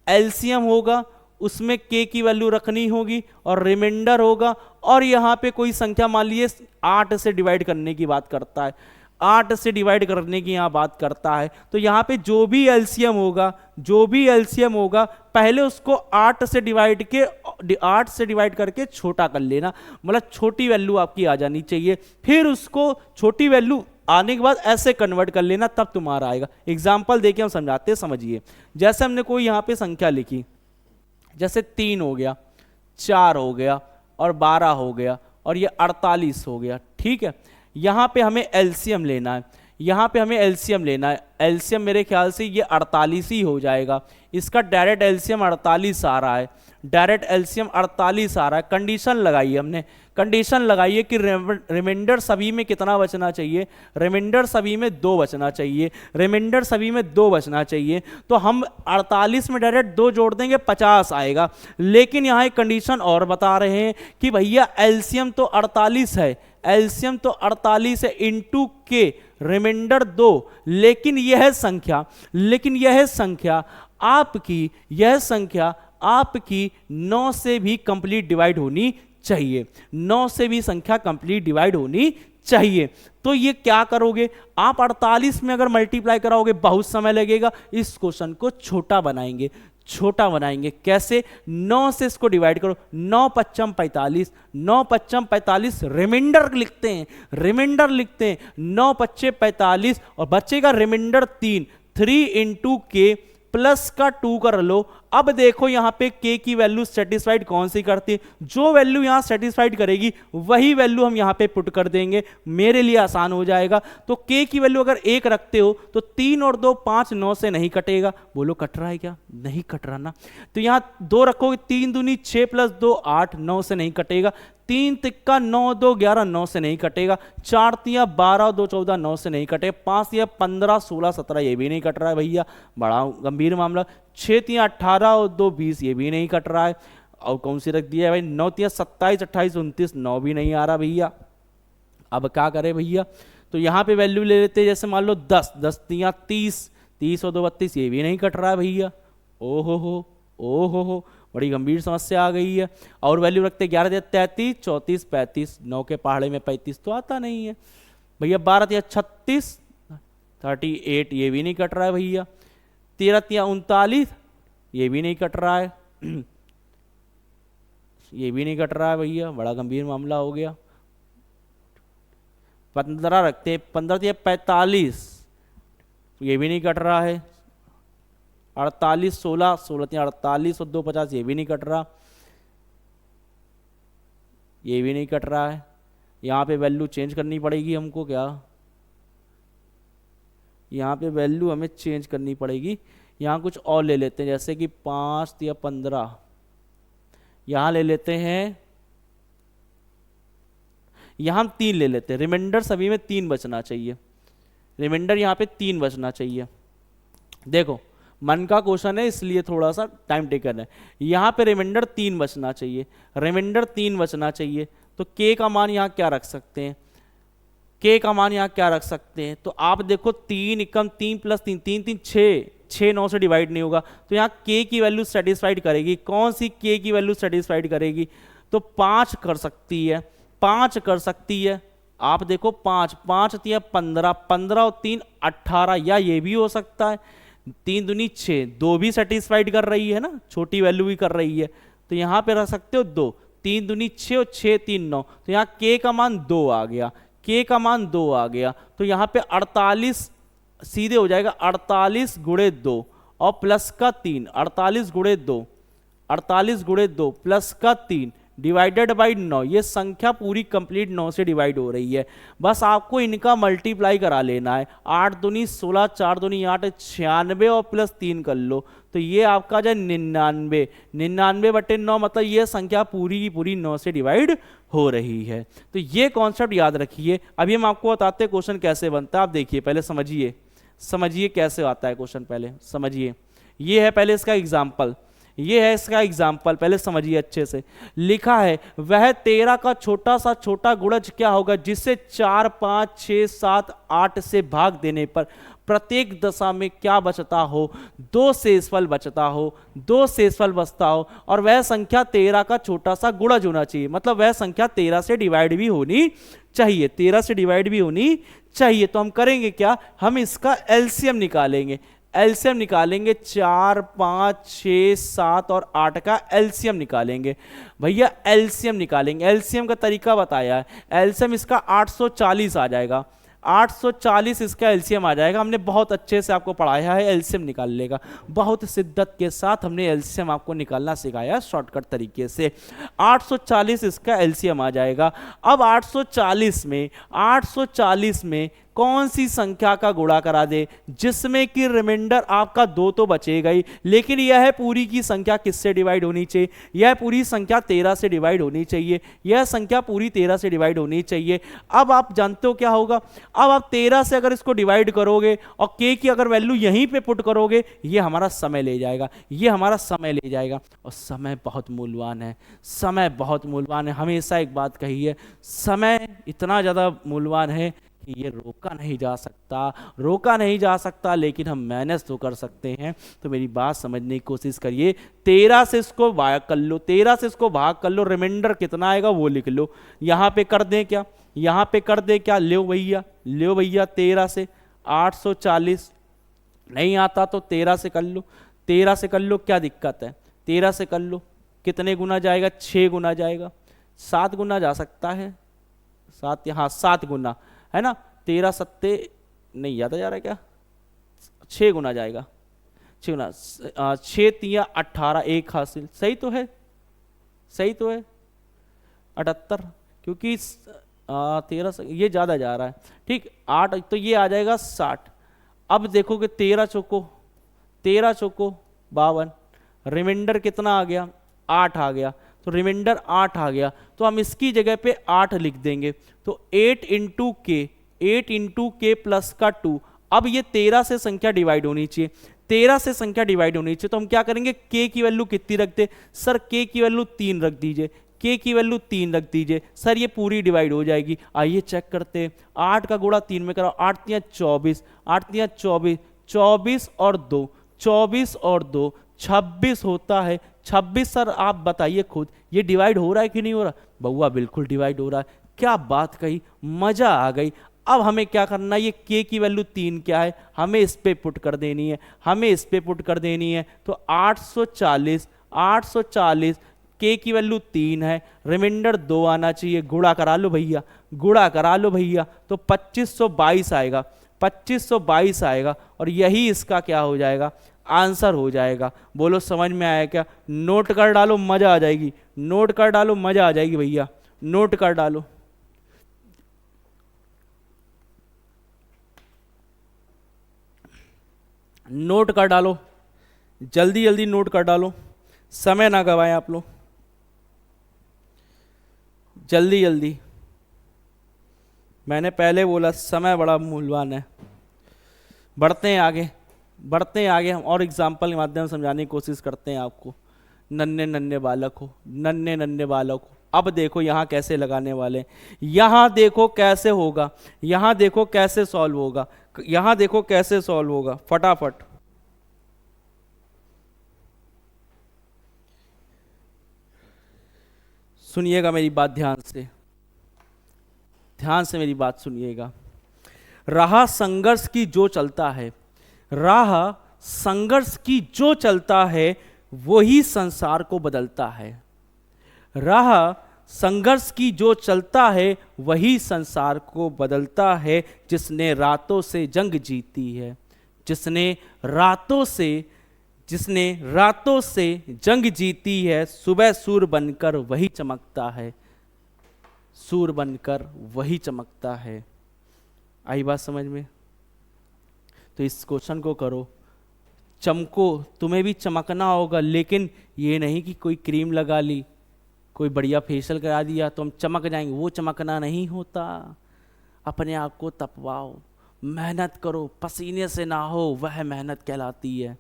एलसीएम होगा, उसमें k की वैल्यू रखनी होगी और रिमाइंडर होगा, और यहाँ पे कोई संख्या मान लीजिए 8 से डिवाइड करने की बात करता है, 8 से डिवाइड करने की यहाँ बात करता है। तो यहाँ पे जो भी एलसीएम होगा, जो भी एलसीएम होगा, पहले उसको 8 से डिवाइड करके छोटा कर लेना, मतलब छोटी वैल्यू आपकी आ जानी चाहिए। फिर उसको छोटी वैल्यू आने के बाद ऐसे कन्वर्ट कर लेना, तब तुम्हारा आएगा। एग्जाम्पल देके हम समझाते हैं, समझिए। जैसे हमने कोई यहाँ पे संख्या लिखी, जैसे 3 हो गया, 4 हो गया और 12 हो गया और ये 48 हो गया, ठीक है। यहाँ पे हमें एलसीएम लेना है, यहाँ पे हमें एलसीएम लेना है। एलसीएम मेरे ख्याल से ये 48 ही हो जाएगा, इसका डायरेक्ट एलसीएम 48 आ रहा है, डायरेक्ट एलसीएम 48 आ रहा है। कंडीशन लगाई हमने, कंडीशन लगाइए कि रिमाइंडर सभी में कितना बचना चाहिए, रिमाइंडर सभी में 2 बचना चाहिए, रिमाइंडर सभी में 2 बचना चाहिए। तो हम 48 में डायरेक्ट 2 जोड़ देंगे, 50 आएगा। लेकिन यहाँ एक कंडीशन और बता रहे हैं कि भैया एलसीएम तो 48 है, एलसीएम तो 48 है, इंटू के रिमाइंडर 2, लेकिन यह संख्या आपकी 9 से भी कंप्लीट डिवाइड होनी चाहिए, 9 से भी संख्या कंप्लीट डिवाइड होनी चाहिए। तो ये क्या करोगे आप, 48 में अगर मल्टीप्लाई कराओगे बहुत समय लगेगा। इस क्वेश्चन को छोटा बनाएंगे, कैसे, 9 से इसको डिवाइड करो, 9 पच्चम 45, 9 पच्चम 45, रिमाइंडर लिखते हैं, 9 पच्चे 45 और बचेगा रिमाइंडर 3 इंटू के प्लस का 2 कर लो। अब देखो यहां पे k की वैल्यू सेटिस्फाइड कौन सी करती है, जो वैल्यू यहां सेटिस्फाइड करेगी वही वैल्यू हम यहां पे पुट कर देंगे, मेरे लिए आसान हो जाएगा। तो k की वैल्यू अगर 1 रखते हो तो 3 और 2 5, 9 से नहीं कटेगा। बोलो कट रहा है क्या, नहीं कट रहा ना। तो यहां 2 रखोगे, 3 दूनी 6 प्लस 2 8, 9 से नहीं कटेगा। 3 तिक्का 9 2 11, 9 से नहीं कटेगा। 4 तिया 12 2 14, 9 से नहीं कटेगा। 5 तिया 15 16 17, ये भी नहीं कट रहा है भैया, बड़ा गंभीर मामला। 6 तिया 18 और 2 20, ये भी नहीं कट रहा है। और कौन सी रख दिया है भाई, 9 तिया 27 28 29, 9 भी नहीं आ रहा भैया। अब क्या करें भैया, तो यहाँ पे वैल्यू ले लेते हैं, जैसे मान लो 10 10 तिया 30 30 और 2 32, ये भी नहीं कट रहा है भैया। ओहो हो, ओ हो, बड़ी गंभीर समस्या आ गई है। और वैल्यू रखते 11 या 33, 34, 35, 9 के पहाड़े में 35 तो आता नहीं है भैया। 12 या 36, 38, ये भी नहीं कट रहा है भैया। 13 या 39, ये भी नहीं कट रहा है ये भी नहीं कट रहा है भैया, बड़ा गंभीर मामला हो गया। 15 रखते, 15 या 45, ये भी नहीं कट रहा है। 48, 16, 16 या 48 और 2 50, ये भी नहीं कट रहा, ये भी नहीं कट रहा है। यहाँ पे वैल्यू चेंज करनी पड़ेगी हमको क्या, यहाँ पे वैल्यू हमें चेंज करनी पड़ेगी। यहाँ कुछ और ले लेते हैं, जैसे कि 5 या 15 यहाँ ले लेते हैं, यहाँ हम 3 ले लेते हैं। रिमाइंडर सभी में 3 बचना चाहिए, रिमाइंडर यहाँ पे 3 बचना चाहिए। देखो मन का क्वेश्चन है इसलिए थोड़ा सा टाइम टेकन है। यहाँ पे रिमाइंडर 3 बचना चाहिए, रिमाइंडर 3 बचना चाहिए। तो के का मान यहाँ क्या रख सकते हैं, के का मान यहाँ क्या रख सकते हैं। तो आप देखो 3 एकम 3 प्लस 3, 3 3 6, 6 9 से डिवाइड नहीं होगा, तो यहाँ के की वैल्यू सेटिस्फाइड करेगी। कौन सी के की वैल्यू सेटिस्फाइड करेगी, तो 5 कर सकती है, 5 कर सकती है। आप देखो 5 5 3 15, 15 और 3 18, या ये भी हो सकता है 3 दूनी 6, 2 भी सेटिस्फाइड कर रही है ना, छोटी वैल्यू भी कर रही है। तो यहाँ पे रख सकते हो 2, 3 दूनी 6 और 6 3 9, तो यहाँ के का मान 2 आ गया, के का मान 2 आ गया। तो यहाँ पे 48 सीधे हो जाएगा 48 गुणे 2 और प्लस का 3, 48 गुणे 2, 48 गुणे 2 प्लस का 3 डिवाइडेड बाई 9। ये संख्या पूरी कंप्लीट 9 से डिवाइड हो रही है। बस आपको इनका मल्टीप्लाई करा लेना है। 8 दूनी 16, 4 दूनी 8, 96 और प्लस 3 कर लो, तो ये आपका जो 99, 99/9, मतलब ये संख्या पूरी की पूरी 9 से डिवाइड हो रही है। तो ये कॉन्सेप्ट याद रखिए। अभी हम आपको बताते हैं क्वेश्चन कैसे बनता है। आप देखिए पहले समझिए कैसे आता है क्वेश्चन, पहले समझिए। ये है पहले इसका एग्जाम्पल, ये है इसका एग्जाम्पल, पहले समझिए अच्छे से। लिखा है वह 13 का छोटा सा छोटा गुणज क्या होगा जिसे 4 5 6 7 8 से भाग देने पर प्रत्येक दशा में क्या बचता हो, 2 शेषफल बचता हो, 2 शेषफल बचता हो, और वह संख्या 13 का छोटा सा गुणज होना चाहिए। मतलब वह संख्या 13 से डिवाइड भी होनी चाहिए, 13 से डिवाइड भी होनी चाहिए। तो हम करेंगे क्या, हम इसका एलसीएम निकालेंगे। एलसीएम निकालेंगे 4 5 6 7 और 8 का एलसीएम निकालेंगे भैया, एलसीएम निकालेंगे। एलसीएम का तरीका बताया है, एलसीएम इसका 840 आ जाएगा, 840 इसका एलसीएम आ जाएगा। हमने बहुत अच्छे से आपको पढ़ाया है एलसीएम निकालने का, बहुत शिद्दत के साथ हमने एलसीएम आपको निकालना सिखाया शॉर्टकट तरीके से। 840 इसका एलसीएम आ जाएगा। अब 840 में कौन सी संख्या का गुणा करा दे जिसमें कि रिमाइंडर आपका 2 तो बचेगा ही, लेकिन यह पूरी की संख्या किससे डिवाइड होनी चाहिए, यह पूरी संख्या 13 से डिवाइड होनी चाहिए, यह संख्या पूरी 13 से डिवाइड होनी चाहिए। अब आप जानते हो क्या होगा, अब आप 13 से अगर इसको डिवाइड करोगे और के की अगर वैल्यू यहीं पे पुट करोगे, ये हमारा समय ले जाएगा, ये हमारा समय ले जाएगा। और समय बहुत मूल्यवान है, समय बहुत मूल्यवान है। हमेशा एक बात कही है, समय इतना ज़्यादा मूल्यवान है कि ये रोका नहीं जा सकता, लेकिन हम मैनेज तो कर सकते हैं। तो मेरी बात समझने की कोशिश करिए। 13 से इसको भाग कर लो, 13 से इसको भाग कर लो, रिमाइंडर कितना आएगा वो लिख लो। यहाँ पे कर दें क्या, यहाँ पे कर दें क्या, लो भैया 13 से 840 नहीं आता तो 13 से कर लो, 13 से कर लो, क्या दिक्कत है, 13 से कर लो। कितने गुना जाएगा, 6 गुना जाएगा, 7 गुना जा सकता है, 7 हाँ 7 गुना है ना, 13 सत्ते नहीं याद जा रहा है क्या, 6 गुना जाएगा, 6 गुना 6 3 18, 1 हासिल, सही तो है 78, क्योंकि 13 ये ज़्यादा जा रहा है, ठीक 8 तो ये आ जाएगा 60। अब देखोगे 13 चौको 52, रिमाइंडर कितना आ गया, 8 आ गया, तो रिमाइंडर 8 आ गया, तो हम इसकी जगह पे 8 लिख देंगे। तो 8 इंटू के प्लस का 2। अब ये 13 से संख्या डिवाइड होनी चाहिए, 13 से संख्या डिवाइड होनी चाहिए, तो हम क्या करेंगे, के की वैल्यू कितनी रख दे, सर के की वैल्यू 3 रख दीजिए, के की वैल्यू 3 रख दीजिए, सर ये पूरी डिवाइड हो जाएगी। आइए चेक करते हैं, 8 का गुणा 3 में कराओ, 8 3 24, 8 3 24, 24 और 2, 24 और 2 26 होता है। 26 सर आप बताइए खुद, ये डिवाइड हो रहा है कि नहीं हो रहा? बउआ बिल्कुल डिवाइड हो रहा है। क्या बात कही, मजा आ गई। अब हमें क्या करना है, ये k की वैल्यू 3 क्या है, हमें इस पे पुट कर देनी है, हमें इस पे पुट कर देनी है। तो 840 k की वैल्यू 3 है, रिमाइंडर 2 आना चाहिए। गुणा करा लो भैया, गुणा करा लो भैया, तो 2522 आएगा, 2522 आएगा और यही इसका क्या हो जाएगा, आंसर हो जाएगा। बोलो समझ में आया क्या? नोट कर डालो, मजा आ जाएगी। नोट कर डालो, मजा आ जाएगी भैया, नोट कर डालो। नोट कर डालो, जल्दी जल्दी नोट कर डालो, समय ना गवाएं आप लोग, जल्दी जल्दी। मैंने पहले बोला समय बड़ा मूल्यवान है। बढ़ते हैं आगे, बढ़ते हैं आगे। हम और एग्जाम्पल के माध्यम से समझाने की कोशिश करते हैं आपको। नन्हे नन्हे बालक हो, नन्हे नन्हे बालक हो। अब देखो यहाँ कैसे लगाने वाले हैं, यहाँ देखो कैसे होगा, यहाँ देखो कैसे सॉल्व होगा, यहाँ देखो कैसे सॉल्व होगा, फटाफट। सुनिएगा मेरी बात ध्यान से, ध्यान से मेरी बात सुनिएगा। राह संघर्ष की जो चलता है, राह संघर्ष की जो चलता है वही संसार को बदलता है। राह संघर्ष की जो चलता है वही संसार को बदलता है। जिसने रातों से जंग जीती है, जिसने रातों से जंग जीती है, सुबह सूर बनकर वही चमकता है, सूर बनकर वही चमकता है। आई बात समझ में? तो इस क्वेश्चन को करो, चमको, तुम्हें भी चमकना होगा, लेकिन ये नहीं कि कोई क्रीम लगा ली, कोई बढ़िया फेशियल करा दिया तो हम चमक जाएंगे, वो चमकना नहीं होता। अपने आप को तपवाओ, मेहनत करो, पसीने से ना हो वह मेहनत कहलाती है।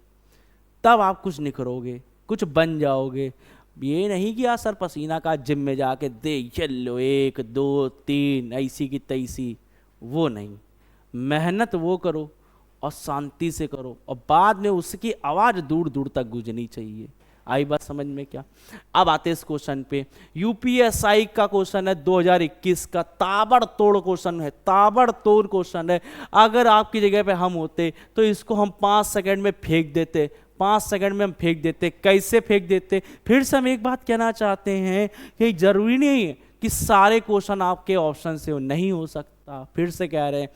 तब आप कुछ निखरोगे, कुछ बन जाओगे। ये नहीं कि यार सर पसीना का जिम में जाके दे चलो 1 2 3 ऐसी की तैसी, वो नहीं। मेहनत वो करो और शांति से करो, और बाद में उसकी आवाज़ दूर दूर तक गूंजनी चाहिए। आई बात समझ में क्या? अब आते इस क्वेश्चन पे। यूपीएसआई का क्वेश्चन है 2021 का, ताबड़तोड़ क्वेश्चन है, ताबड़तोड़ क्वेश्चन है। अगर आपकी जगह पे हम होते तो इसको हम 5 सेकंड में फेंक देते, 5 सेकंड में हम फेंक देते। कैसे फेंक देते? फिर से हम एक बात कहना चाहते हैं कि जरूरी नहीं है कि सारे क्वेश्चन आपके ऑप्शन से नहीं हो सकता। फिर से कह रहे हैं,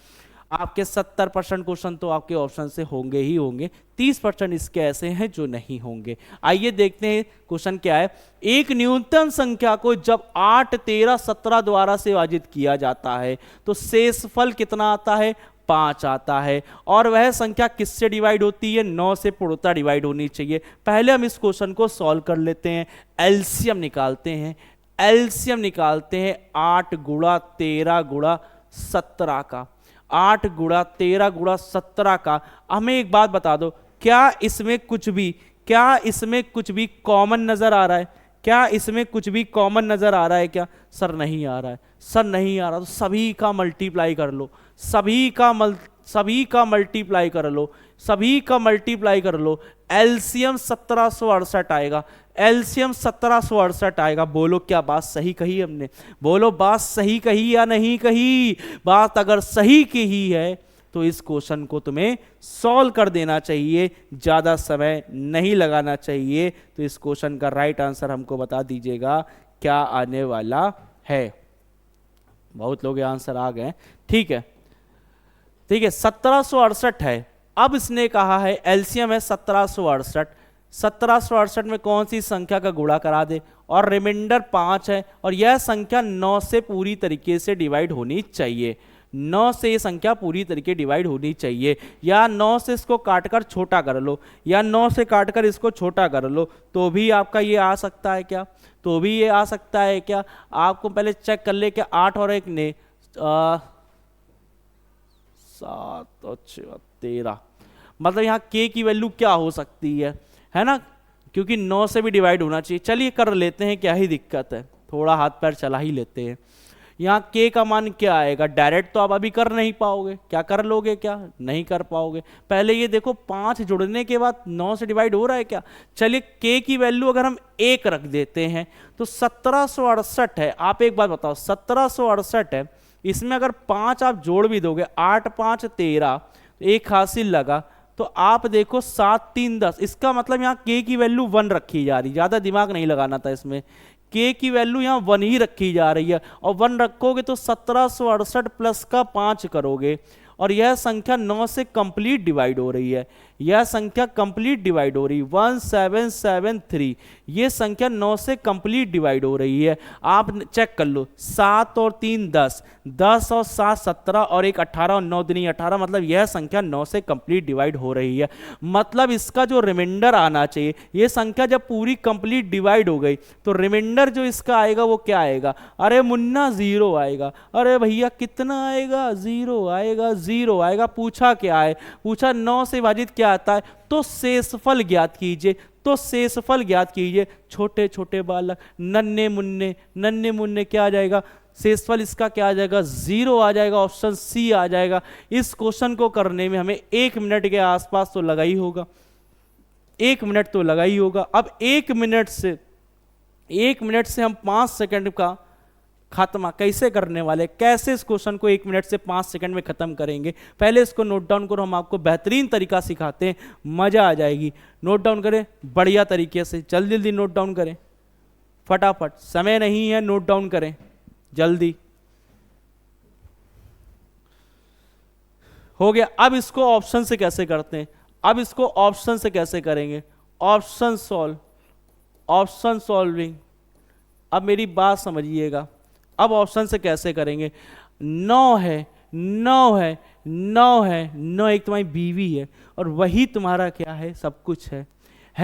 आपके 70% क्वेश्चन तो आपके ऑप्शन से होंगे ही होंगे, 30% इसके ऐसे हैं जो नहीं होंगे। आइए देखते हैं क्वेश्चन क्या है। एक न्यूनतम संख्या को जब 8, 13, 17 द्वारा से विभाजित किया जाता है तो शेषफल कितना आता है? 5 आता है। और वह संख्या किससे डिवाइड होती है? 9 से पूर्णतः डिवाइड होनी चाहिए। पहले हम इस क्वेश्चन को सॉल्व कर लेते हैं, एलसीएम निकालते हैं। एलसीएम निकालते हैं 8 गुणा 13 गुणा 17 का, 8 गुणा 13 गुणा 17 का। हमें एक बात बता दो, क्या इसमें कुछ भी कॉमन नजर आ रहा है? क्या इसमें कुछ भी कॉमन नजर आ रहा है क्या? सर नहीं आ रहा है, सर नहीं आ रहा। तो सभी का मल्टीप्लाई कर लो, सभी का मल्टीप्लाई कर लो, सभी का मल्टीप्लाई कर लो। एलसीएम 1768 आएगा, एलसीएम 1768 आएगा। बोलो क्या बात सही कही हमने? बोलो बात सही कही या नहीं कही? बात अगर सही कही है तो इस क्वेश्चन को तुम्हें सॉल्व कर देना चाहिए, ज्यादा समय नहीं लगाना चाहिए। तो इस क्वेश्चन का राइट आंसर हमको बता दीजिएगा क्या आने वाला है। बहुत लोग आंसर आ गए, ठीक है, ठीक है। 1768 है। अब इसने कहा है एलसीएम है 1768, 1768 में कौन सी संख्या का गुणा करा दे, और रिमाइंडर 5 है, और यह संख्या 9 से पूरी तरीके से डिवाइड होनी चाहिए। 9 से ये संख्या पूरी तरीके डिवाइड होनी चाहिए। या 9 से इसको काटकर छोटा कर लो, या 9 से काटकर इसको छोटा कर लो, तो भी आपका ये आ सकता है क्या? तो भी ये आ सकता है क्या? आपको पहले चेक कर ले कि 8 और 1 ने 7 और 6 13, मतलब यहाँ k की वैल्यू क्या हो सकती है ना? क्योंकि 9 से भी डिवाइड होना चाहिए। चलिए कर लेते हैं, क्या ही दिक्कत है, थोड़ा हाथ पैर चला ही लेते हैं। यहाँ k का मान क्या आएगा, डायरेक्ट तो आप अभी कर नहीं पाओगे, क्या कर लोगे, क्या नहीं कर पाओगे। पहले ये देखो 5 जुड़ने के बाद 9 से डिवाइड हो रहा है क्या, चलिए k की वैल्यू अगर हम 1 रख देते हैं तो 1768 है। आप एक बात बताओ, 1768 है, इसमें अगर 5 आप जोड़ भी दोगे, 8 5 13, एक हासिल लगा, तो आप देखो 7 3 10, इसका मतलब यहाँ k की वैल्यू 1 रखी जा रही, ज्यादा दिमाग नहीं लगाना था इसमें, k की वैल्यू यहाँ 1 ही रखी जा रही है। और 1 रखोगे तो 1768 प्लस का 5 करोगे और यह संख्या 9 से कंप्लीट डिवाइड हो रही है, यह संख्या कंप्लीट डिवाइड हो रही है 1773, ये संख्या 9 से कंप्लीट डिवाइड हो रही है। आप चेक कर लो, 7 और 3 10, 10 और 7 17 और 1 18 और 9 दूनी 18, मतलब यह संख्या 9 से कंप्लीट डिवाइड हो रही है। मतलब इसका जो रिमाइंडर आना चाहिए, ये संख्या जब पूरी कंप्लीट डिवाइड हो गई तो रिमाइंडर जो इसका आएगा वो क्या आएगा, अरे मुन्ना 0 आएगा। अरे भैया कितना आएगा, 0 आएगा, 0 आएगा। पूछा क्या है, पूछा 9 से विभाजित क्या आता है, तो शेषफल ज्ञात कीजिए, तो शेषफल ज्ञात कीजिए। छोटे छोटे बालक, नन्हे मुन्ने क्या आ जाएगा, शेषफल इसका क्या आ जाएगा, 0 आ जाएगा, ऑप्शन सी आ जाएगा। इस क्वेश्चन को करने में हमें 1 मिनट के आसपास तो लगा ही होगा, 1 मिनट तो लगा ही होगा। अब 1 मिनट से हम 5 सेकंड का खात्मा कैसे करने वाले, कैसे इस क्वेश्चन को 1 मिनट से 5 सेकंड में खत्म करेंगे, पहले इसको नोट डाउन करो। हम आपको बेहतरीन तरीका सिखाते हैं, मजा आ जाएगी। नोट डाउन करें बढ़िया तरीके से, जल्दी जल्दी नोट डाउन करें, फटाफट, समय नहीं है, नोट डाउन करें जल्दी। हो गया। अब इसको ऑप्शन से कैसे करते हैं, अब इसको ऑप्शन से कैसे करेंगे, ऑप्शन सॉल्विंग। अब मेरी बात समझिएगा, अब ऑप्शन से कैसे करेंगे। 9 है, 9 एक तुम्हारी बीवी है और वही तुम्हारा क्या है, सब कुछ है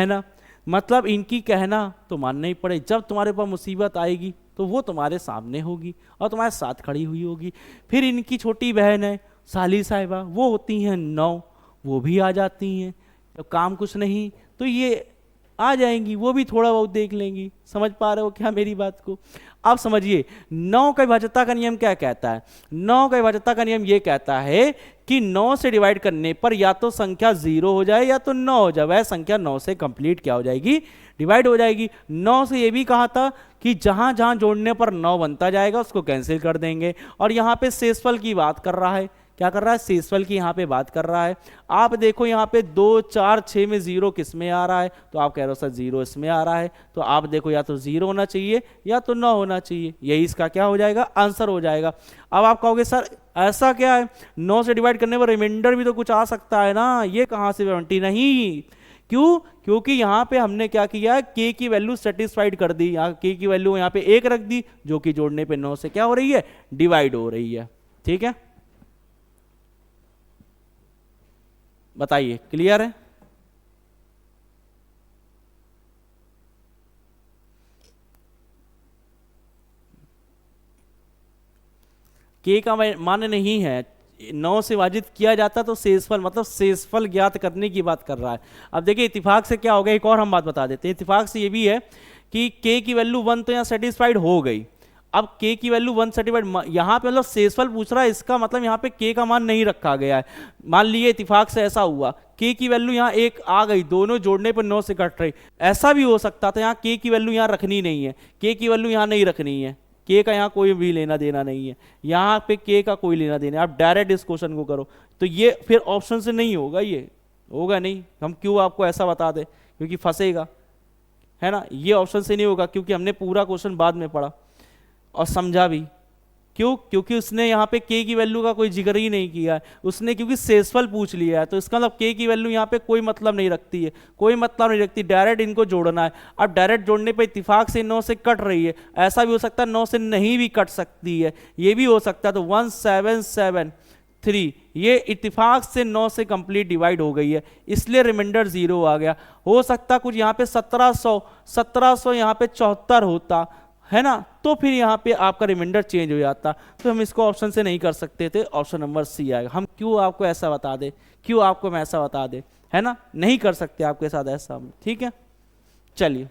ना। मतलब इनकी कहना तो मानना ही पड़े, जब तुम्हारे पास मुसीबत आएगी तो वो तुम्हारे सामने होगी और तुम्हारे साथ खड़ी हुई होगी। फिर इनकी छोटी बहन है साली साहिबा, वो होती हैं 9, वो भी आ जाती हैं, जब काम कुछ नहीं तो ये आ जाएंगी, वो भी थोड़ा बहुत देख लेंगी। समझ पा रहे हो क्या मेरी बात को। अब समझिए 9 का विभाज्यता का नियम क्या कहता है, 9 का विभाज्यता का नियम ये कहता है कि 9 से डिवाइड करने पर या तो संख्या 0 हो जाए या तो 9 हो जाए, वह संख्या 9 से कंप्लीट क्या हो जाएगी, डिवाइड हो जाएगी। 9 से ये भी कहा था कि जहां जहां जोड़ने पर 9 बनता जाएगा उसको कैंसिल कर देंगे। और यहाँ पे शेषफल की बात कर रहा है, क्या कर रहा है, शेषफल की यहाँ पे बात कर रहा है। आप देखो यहाँ पे 2 4 6 में 0 किस में आ रहा है, तो आप कह रहे हो सर 0 इसमें आ रहा है, तो आप देखो या तो 0 होना चाहिए या तो 9 होना चाहिए, यही इसका क्या हो जाएगा, आंसर हो जाएगा। अब आप कहोगे सर ऐसा क्या है, 9 से डिवाइड करने पर रिमाइंडर भी तो कुछ आ सकता है ना, ये कहाँ से गारंटी, नहीं। क्यों, क्योंकि यहाँ पे हमने क्या किया, k की वैल्यू सेटिस्फाइड कर दी, यहाँ k की वैल्यू यहाँ पे 1 रख दी, जो कि जोड़ने पे 9 से क्या हो रही है, डिवाइड हो रही है। ठीक है, बताइए क्लियर है। k का मान नहीं है, 9 से विभाजित किया जाता तो शेषफल, मतलब शेषफल ज्ञात करने की बात कर रहा है। अब देखिए इत्तेफाक से क्या हो गया, एक और हम बात बता देते हैं। इत्तेफाक से ये भी है कि k की वैल्यू 1 तो यहाँ सेटिस्फाइड हो गई। अब k की वैल्यू 1 सेटिस्फाइड, यहाँ पे मतलब शेषफल पूछ रहा है, इसका मतलब यहाँ पे k का मान नहीं रखा गया है। मान लीजिए इत्तेफाक से ऐसा हुआ, k की वैल्यू यहाँ 1 आ गई, दोनों जोड़ने पर 9 से कट रही। ऐसा भी हो सकता था यहाँ k की वैल्यू यहाँ रखनी नहीं है, k की वैल्यू यहाँ नहीं रखनी है, k का यहाँ कोई भी लेना देना नहीं है, यहाँ पे k का कोई लेना देना। आप डायरेक्ट इस क्वेश्चन को करो तो ये फिर ऑप्शन से नहीं होगा, ये होगा नहीं। हम क्यों आपको ऐसा बता दें, क्योंकि फंसेगा, है ना। ये ऑप्शन से नहीं होगा क्योंकि हमने पूरा क्वेश्चन बाद में पढ़ा और समझा भी। क्यों, क्योंकि उसने यहाँ पे k की वैल्यू का कोई जिक्र ही नहीं किया है उसने, क्योंकि शेषफल पूछ लिया है, तो इसका मतलब k की वैल्यू यहाँ पे कोई मतलब नहीं रखती है, कोई मतलब नहीं रखती, डायरेक्ट इनको जोड़ना है। अब डायरेक्ट जोड़ने पे इत्तेफाक से 9 से कट रही है, ऐसा भी हो सकता है 9 से नहीं भी कट सकती है, ये भी हो सकता है। तो 1773 ये इत्तेफाक से 9 से कंप्लीट डिवाइड हो गई है, इसलिए रिमाइंडर 0 आ गया। हो सकता कुछ यहाँ पे 1700 यहाँ पे 74 होता है ना, तो फिर यहाँ पे आपका रिमाइंडर चेंज हो जाता, तो हम इसको ऑप्शन से नहीं कर सकते थे, ऑप्शन नंबर सी आएगा। हम क्यों आपको ऐसा बता दे, क्यों आपको हम ऐसा बता दे, है ना, नहीं कर सकते आपके साथ ऐसा हम। ठीक है, चलिए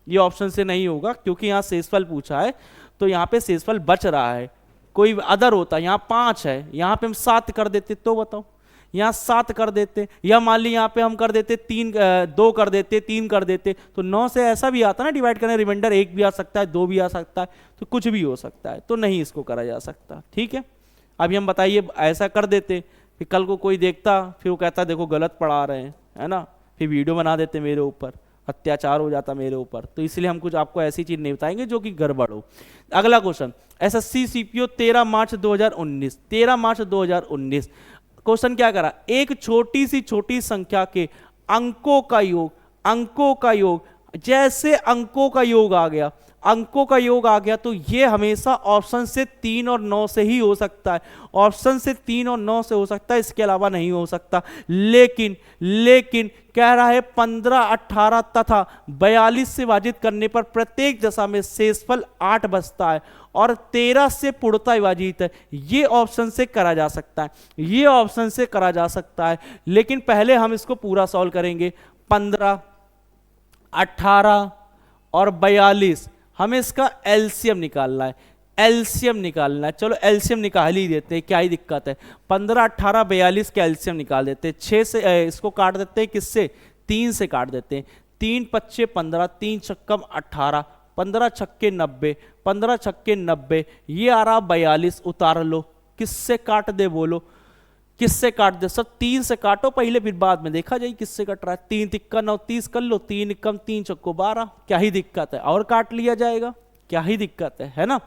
ये ऑप्शन से नहीं होगा क्योंकि यहाँ शेषफल पूछा है, तो यहाँ पे शेषफल बच रहा है, कोई अदर होता, यहाँ 5 है, यहाँ पे हम 7 कर देते तो बताओ, यहाँ 7 कर देते, या मान ली यहाँ पे हम कर देते 2 कर देते, 3 कर देते, तो 9 से ऐसा भी आता ना डिवाइड करने, रिमाइंडर 1 भी आ सकता है, 2 भी आ सकता है, तो कुछ भी हो सकता है, तो नहीं इसको करा जा सकता। ठीक है, अभी हम बताइए ऐसा कर देते, फिर कल को कोई देखता, फिर वो कहता देखो गलत पढ़ा रहे हैं, है ना, फिर वीडियो बना देते मेरे ऊपर, अत्याचार हो जाता मेरे ऊपर, तो इसलिए हम कुछ आपको ऐसी चीज नहीं बताएंगे जो कि गड़बड़ हो। अगला क्वेश्चन, एसएससी सीपीओ 13 मार्च 2019, 13 मार्च 2019 क्वेश्चन क्या करा, एक छोटी संख्या के अंकों का योग, अंकों का योग, जैसे अंकों का योग आ गया, अंकों का योग आ गया, तो ये हमेशा ऑप्शन से 3 और 9 से ही हो सकता है, ऑप्शन से 3 और 9 से हो सकता है, इसके अलावा नहीं हो सकता। लेकिन कह रहा है 15, 18 तथा 42 से विभाजित करने पर प्रत्येक दशा में शेषफल 8 बचता है और 13 से पूर्णतः विभाजित है। ये ऑप्शन से करा जा सकता है, ये ऑप्शन से करा जा सकता है, लेकिन पहले हम इसको पूरा सॉल्व करेंगे। 15, 18 और 42, हमें इसका एलसीएम निकालना है, एलसीएम निकालना है। चलो एलसीएम निकाल ही देते हैं, क्या ही दिक्कत है। 15, 18, 42 का एलसीएम निकाल देते हैं। 6 से इसको काट देते हैं, किससे, 3 से काट देते हैं। 3 पच्चे 15, 3 छक्कम 18, 15 छक्के 90, 15 छक्के 90, ये आ रहा 42, उतार लो। किससे काट दे बोलो, किससे काट दे, सब 3 से काटो पहले, फिर बाद में देखा जाए किससे कट रहा है। 3 तिक्का 9, 30 कर लो, 3 कम 3 चक्को 12, क्या ही दिक्कत है, और काट लिया जाएगा, क्या ही दिक्कत है ना।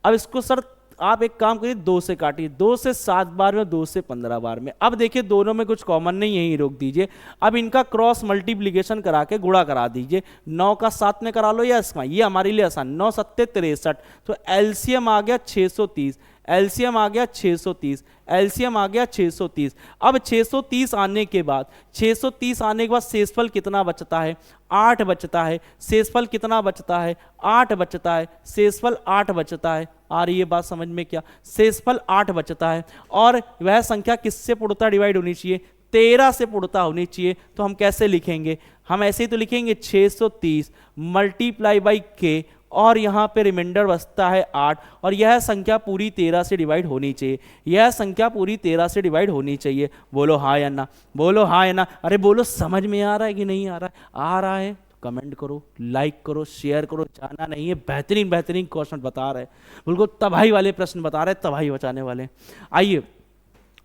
अब इसको सर आप एक काम करिए, 2 से काटिए, 2 से 7 बार में, 2 से 15 बार में। अब देखिए दोनों में कुछ कॉमन नहीं, यही रोक दीजिए। अब इनका क्रॉस मल्टीप्लीकेशन करा के गुणा करा दीजिए, 9 का 7 में करा लो या इसका, ये हमारे लिए आसान, 9 सत्ते 63, तो एलसीएम आ गया 630, एलसीएम आ गया 630, एलसीएम आ गया 630। अब 630 आने के बाद, 630 आने के बाद शेषफल कितना बचता है, 8 बचता है। शेषफल कितना बचता है, 8 बचता है, शेषफल 8 बचता है। आ रही है बात समझ में क्या, शेषफल 8 बचता है, और वह संख्या किससे पूर्णतः डिवाइड होनी चाहिए, 13 से पूर्णतः होनी चाहिए। तो हम कैसे लिखेंगे, हम ऐसे ही तो लिखेंगे 630 मल्टीप्लाई बाई के, और यहाँ पे रिमाइंडर बचता है 8, और यह संख्या पूरी 13 से डिवाइड होनी चाहिए, यह संख्या पूरी 13 से डिवाइड होनी चाहिए। बोलो हाँ या ना, बोलो हाँ या ना। अरे बोलो समझ में आ रहा है कि नहीं आ रहा है, आ रहा है तो कमेंट करो, लाइक करो, शेयर करो। जाना नहीं है, बेहतरीन बेहतरीन क्वेश्चन बता रहे हैं, बिल्कुल तबाही वाले प्रश्न बता रहे हैं, तबाही बचाने वाले। आइए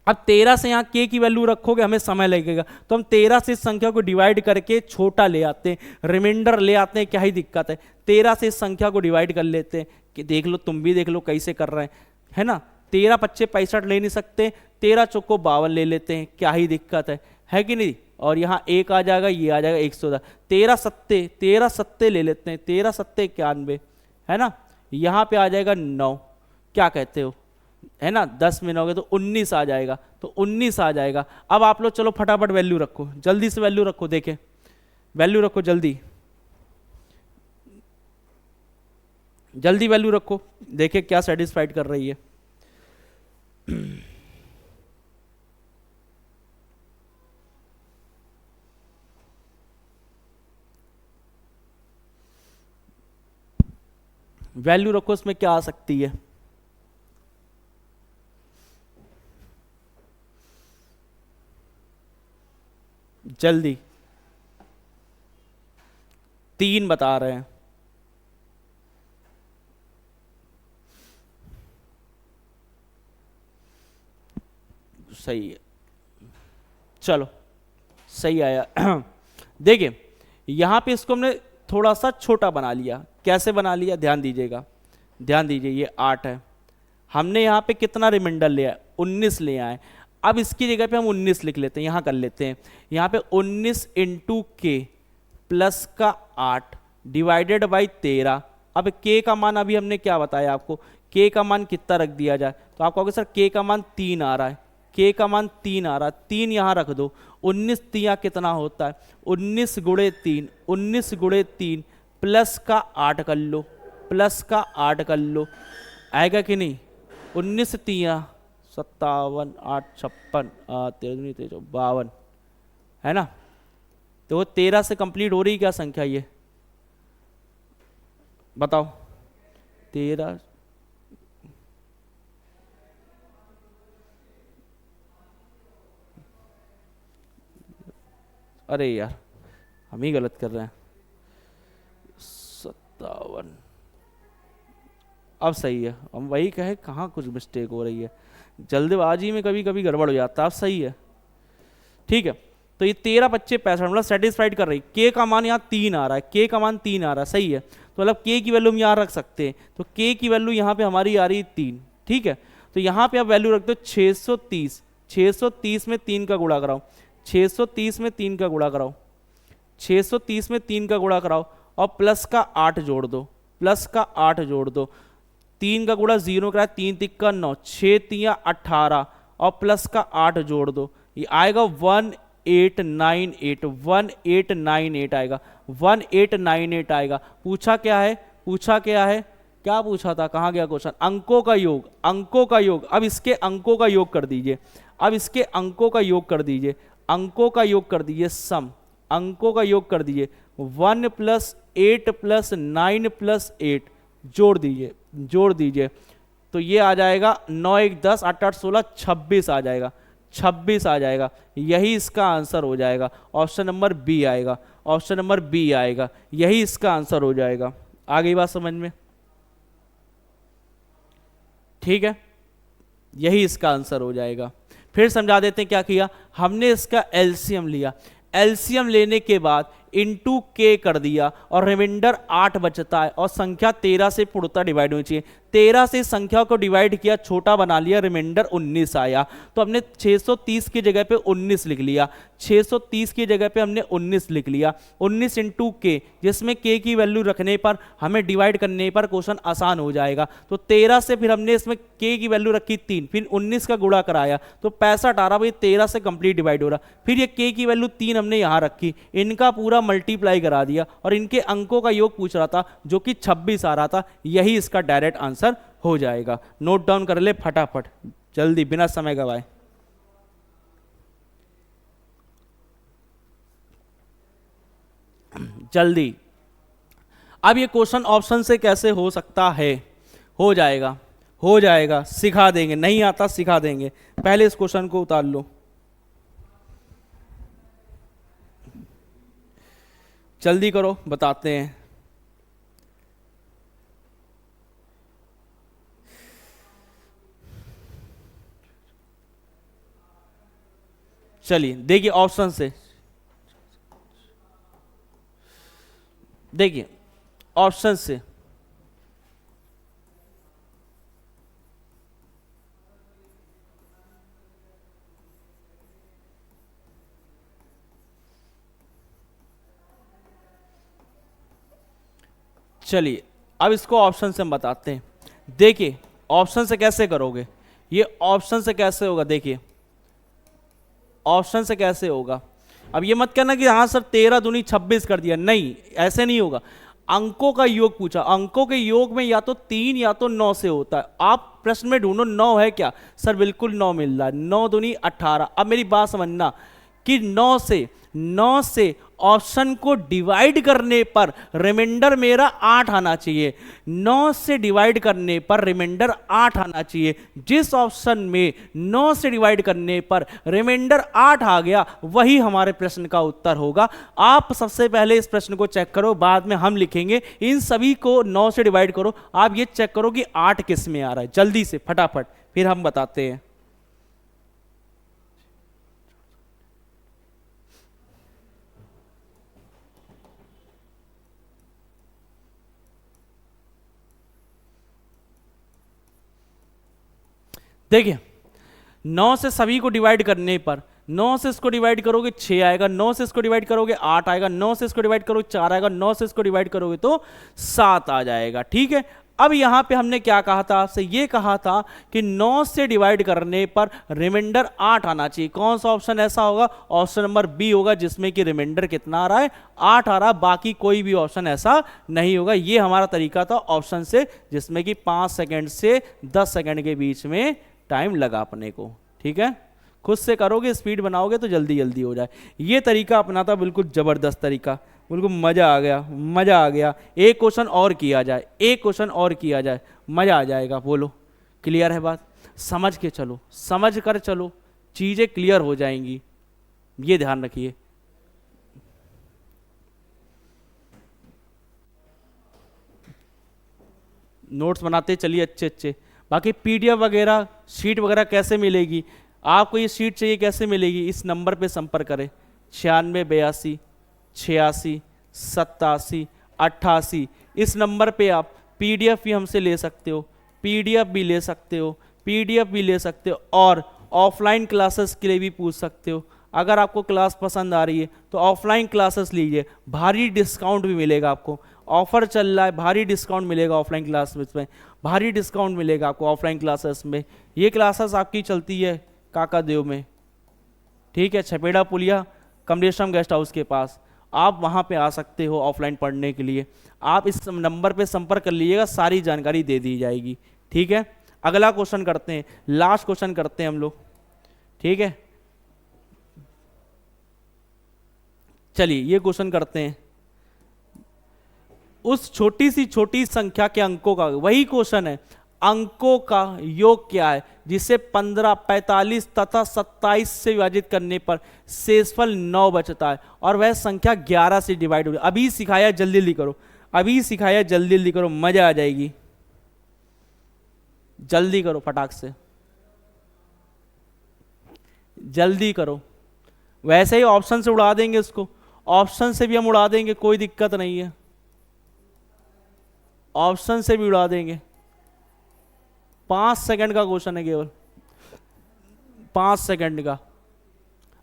अब 13 से यहाँ k की वैल्यू रखोगे, हमें समय लगेगा, तो हम 13 से इस संख्या को डिवाइड करके छोटा ले आते हैं, रिमाइंडर ले आते हैं, क्या ही दिक्कत है। 13 से इस संख्या को डिवाइड कर लेते हैं, कि देख लो, तुम भी देख लो कैसे कर रहे हैं, है ना। 13 पच्चे 65 ले नहीं सकते, 13 चौको 52 ले लेते हैं, क्या ही दिक्कत है कि नहीं। और यहाँ 1 आ जाएगा, ये आ जाएगा 110, 13 सत्ते ले लेते हैं, 13 सत्ते 91, है ना। यहाँ पे आ जाएगा 9, क्या कहते हो, है ना। 10 में 9 तो 19 आ जाएगा, तो 19 आ जाएगा। अब आप लोग चलो फटाफट वैल्यू रखो, जल्दी से वैल्यू रखो, देखें वैल्यू रखो, जल्दी जल्दी वैल्यू रखो, देखें क्या सेटिस्फाइड कर रही है। वैल्यू रखो, इसमें क्या आ सकती है, जल्दी। 3 बता रहे हैं, सही है, चलो सही आया। देखिए यहां पे इसको हमने थोड़ा सा छोटा बना लिया, कैसे बना लिया, ध्यान दीजिएगा, ध्यान दीजिए। ये 8 है, हमने यहाँ पे कितना रिमाइंडर लिया, 19 ले आए। अब इसकी जगह पे हम 19 लिख लेते हैं, यहाँ कर लेते हैं। यहाँ पे 19 इंटू के प्लस का 8 डिवाइडेड बाई 13। अब के का मान अभी हमने क्या बताया आपको, के का मान कितना रख दिया जाए, तो आप कहोगे सर के का मान 3 आ रहा है, के का मान 3 आ रहा है, 3 यहाँ रख दो। 19 तिया कितना होता है, 19 गुणे 3, 19 गुणे 3 प्लस का 8 कर लो, प्लस का 8 कर लो, आएगा कि नहीं। 19 तिया 57, 8 56, 13 52, है ना। तो वो 13 से कंप्लीट हो रही क्या संख्या, ये बताओ। 13, अरे यार हम ही गलत कर रहे हैं, 57, अब सही है। हम वही कहे कहाँ कुछ मिस्टेक हो रही है, जल्दबाजी में कभी कभी गड़बड़ हो जाता है। अब सही है, ठीक है। तो ये 13 25 65 मतलब सेटिस्फाइड कर रही। के का मान यहाँ 3 आ रहा है, के का मान 3 आ रहा है, सही है। तो मतलब के की वैल्यू हम यहाँ रख सकते हैं, तो के की वैल्यू यहाँ पे हमारी आ रही है 3, ठीक है। तो यहाँ पे आप वैल्यू रख दो 630, 630 में 3 का गुणा कराओ, 630 में 3 का गुणा कराओ, 630 में 3 का गुणा कराओ और प्लस का 8 जोड़ दो, प्लस का 8 जोड़ दो। 3 का गुणा 0 करा, 3 तिक्का 9, 6 तिया 18 और प्लस का 8 जोड़ दो, ये आएगा 1898, 1898 आएगा, 1898 आएगा। पूछा क्या है, पूछा क्या है, क्या पूछा था, कहाँ गया क्वेश्चन, अंकों का योग, अंकों का योग। अब इसके अंकों का योग कर दीजिए, अब इसके अंकों का योग कर दीजिए, अंकों का योग कर दीजिए, सम, अंकों का योग कर दीजिए। 1 + 8 + 9 + 8 जोड़ दीजिए, जोड़ दीजिए। तो ये आ जाएगा 9 1 10 8 8 16 26 आ जाएगा, 26 आ जाएगा। यही इसका आंसर हो जाएगा, ऑप्शन नंबर बी आएगा, ऑप्शन नंबर बी आएगा, यही इसका आंसर हो जाएगा। आ गई बात समझ में, ठीक है, यही इसका आंसर हो जाएगा। फिर समझा देते हैं क्या किया हमने, इसका एलसीएम लिया, एलसीएम लेने के बाद इंटू के कर दिया और रिमाइंडर 8 बचता है और संख्या 13 से पूर्णतः डिवाइड होनी चाहिए। 13 से संख्या को डिवाइड किया, छोटा बना लिया, रिमाइंडर 19 आया। तो हमने 630 की जगह पे 19 लिख लिया, 630 की जगह पे हमने 19 लिख लिया। 19 इंटू के, जिसमें के की वैल्यू रखने पर हमें डिवाइड करने पर क्वेश्चन आसान हो जाएगा। तो 13 से फिर हमने इसमें के की वैल्यू रखी 3, फिर 19 का गुणा कराया तो 65 आ रहा, भाई 13 से कंप्लीट डिवाइड हो रहा। फिर ये के की वैल्यू 3 हमने यहाँ रखी, इनका पूरा मल्टीप्लाई करा दिया और इनके अंकों का योग पूछ रहा था जो कि 26 आ रहा था। यही इसका डायरेक्ट आंसर हो जाएगा। नोट डाउन कर ले फटाफट, जल्दी, बिना समय गवाए। जल्दी। अब ये क्वेश्चन ऑप्शन से कैसे हो सकता है, हो जाएगा, हो जाएगा, सिखा देंगे, नहीं आता सिखा देंगे। पहले इस क्वेश्चन को उतार लो, जल्दी करो, बताते हैं। चलिए देखिए ऑप्शन से, देखिए ऑप्शन से चलिए अब इसको ऑप्शन से हम बताते हैं। देखिए ऑप्शन से कैसे करोगे, ये ऑप्शन से कैसे होगा, देखिए ऑप्शन से कैसे होगा। अब ये मत कहना कि हाँ सर 13 दूनी 26 कर दिया, नहीं ऐसे नहीं होगा। अंकों का योग पूछा, अंकों के योग में या तो 3 या तो 9 से होता है। आप प्रश्न में ढूंढो 9 है क्या, सर बिल्कुल 9 मिल रहा है, 9 दूनी 18। अब मेरी बात समझना कि 9 से ऑप्शन को डिवाइड करने पर रिमाइंडर मेरा 8 आना चाहिए, 9 से डिवाइड करने पर रिमाइंडर 8 आना चाहिए। जिस ऑप्शन में 9 से डिवाइड करने पर रिमाइंडर 8 आ गया वही हमारे प्रश्न का उत्तर होगा। आप सबसे पहले इस प्रश्न को चेक करो, बाद में हम लिखेंगे। इन सभी को 9 से डिवाइड करो, आप ये चेक करो कि 8 किस में आ रहा है, जल्दी से फटाफट, फिर हम बताते हैं। देखिए 9 से सभी को डिवाइड करने पर, 9 से इसको डिवाइड करोगे 6 आएगा, 9 से इसको डिवाइड करोगे 8 आएगा, 9 से इसको डिवाइड करोगे 4 आएगा, 9 से इसको डिवाइड करोगे तो 7 आ जाएगा, ठीक है। अब यहां पे हमने क्या कहा था आपसे, ये कहा था कि 9 से डिवाइड करने पर रिमाइंडर 8 आना चाहिए। कौन सा ऑप्शन ऐसा होगा, ऑप्शन नंबर बी होगा, जिसमें कि रिमाइंडर कितना आ रहा है, 8 आ रहा है, बाकी कोई भी ऑप्शन ऐसा नहीं होगा। ये हमारा तरीका था ऑप्शन से, जिसमें कि 5 सेकंड से 10 सेकंड के बीच में टाइम लगा अपने को, ठीक है। खुद से करोगे, स्पीड बनाओगे तो जल्दी जल्दी हो जाए। ये तरीका अपना था, बिल्कुल ज़बरदस्त तरीका, बिल्कुल मज़ा आ गया, मज़ा आ गया। एक क्वेश्चन और किया जाए, एक क्वेश्चन और किया जाए, मज़ा आ जाएगा। बोलो, क्लियर है बात? समझ के चलो, समझ कर चलो, चीज़ें क्लियर हो जाएंगी, ये ध्यान रखिए। नोट्स बनाते चलिए अच्छे अच्छे। बाकी पीडीएफ वगैरह, शीट वगैरह कैसे मिलेगी आपको? ये शीट चाहिए, कैसे मिलेगी? इस नंबर पे संपर्क करें, 96 82 86 87 88। इस नंबर पे आप पीडीएफ भी हमसे ले सकते हो, पीडीएफ भी ले सकते हो, पीडीएफ भी ले सकते हो, और ऑफलाइन क्लासेस के लिए भी पूछ सकते हो। अगर आपको क्लास पसंद आ रही है तो ऑफलाइन क्लासेस लीजिए, भारी डिस्काउंट भी मिलेगा आपको। ऑफर चल रहा है, भारी डिस्काउंट मिलेगा ऑफलाइन क्लासेस में, भारी डिस्काउंट मिलेगा आपको ऑफलाइन क्लासेस में। ये क्लासेस आपकी चलती है काकादेव में, ठीक है, छपेड़ा पुलिया कमलेश्वरम गेस्ट हाउस के पास। आप वहाँ पे आ सकते हो ऑफलाइन पढ़ने के लिए। आप इस नंबर पे संपर्क कर लीजिएगा, सारी जानकारी दे दी जाएगी, ठीक है। अगला क्वेश्चन करते हैं, लास्ट क्वेश्चन करते हैं हम लोग, ठीक है। चलिए ये क्वेश्चन करते हैं। उस छोटी सी छोटी संख्या के अंकों का, वही क्वेश्चन है, अंकों का योग क्या है जिसे 15, 45 तथा 27 से विभाजित करने पर शेषफल 9 बचता है और वह संख्या 11 से डिवाइड हो। अभी सिखाया, जल्दी जल्दी करो, अभी सिखाया, जल्दी जल्दी करो, मजा आ जाएगी, जल्दी करो फटाक से, जल्दी करो। वैसे ही ऑप्शन से उड़ा देंगे इसको, ऑप्शन से भी हम उड़ा देंगे, कोई दिक्कत नहीं है, ऑप्शन से भी उड़ा देंगे। 5 सेकंड का क्वेश्चन है, केवल 5 सेकंड का।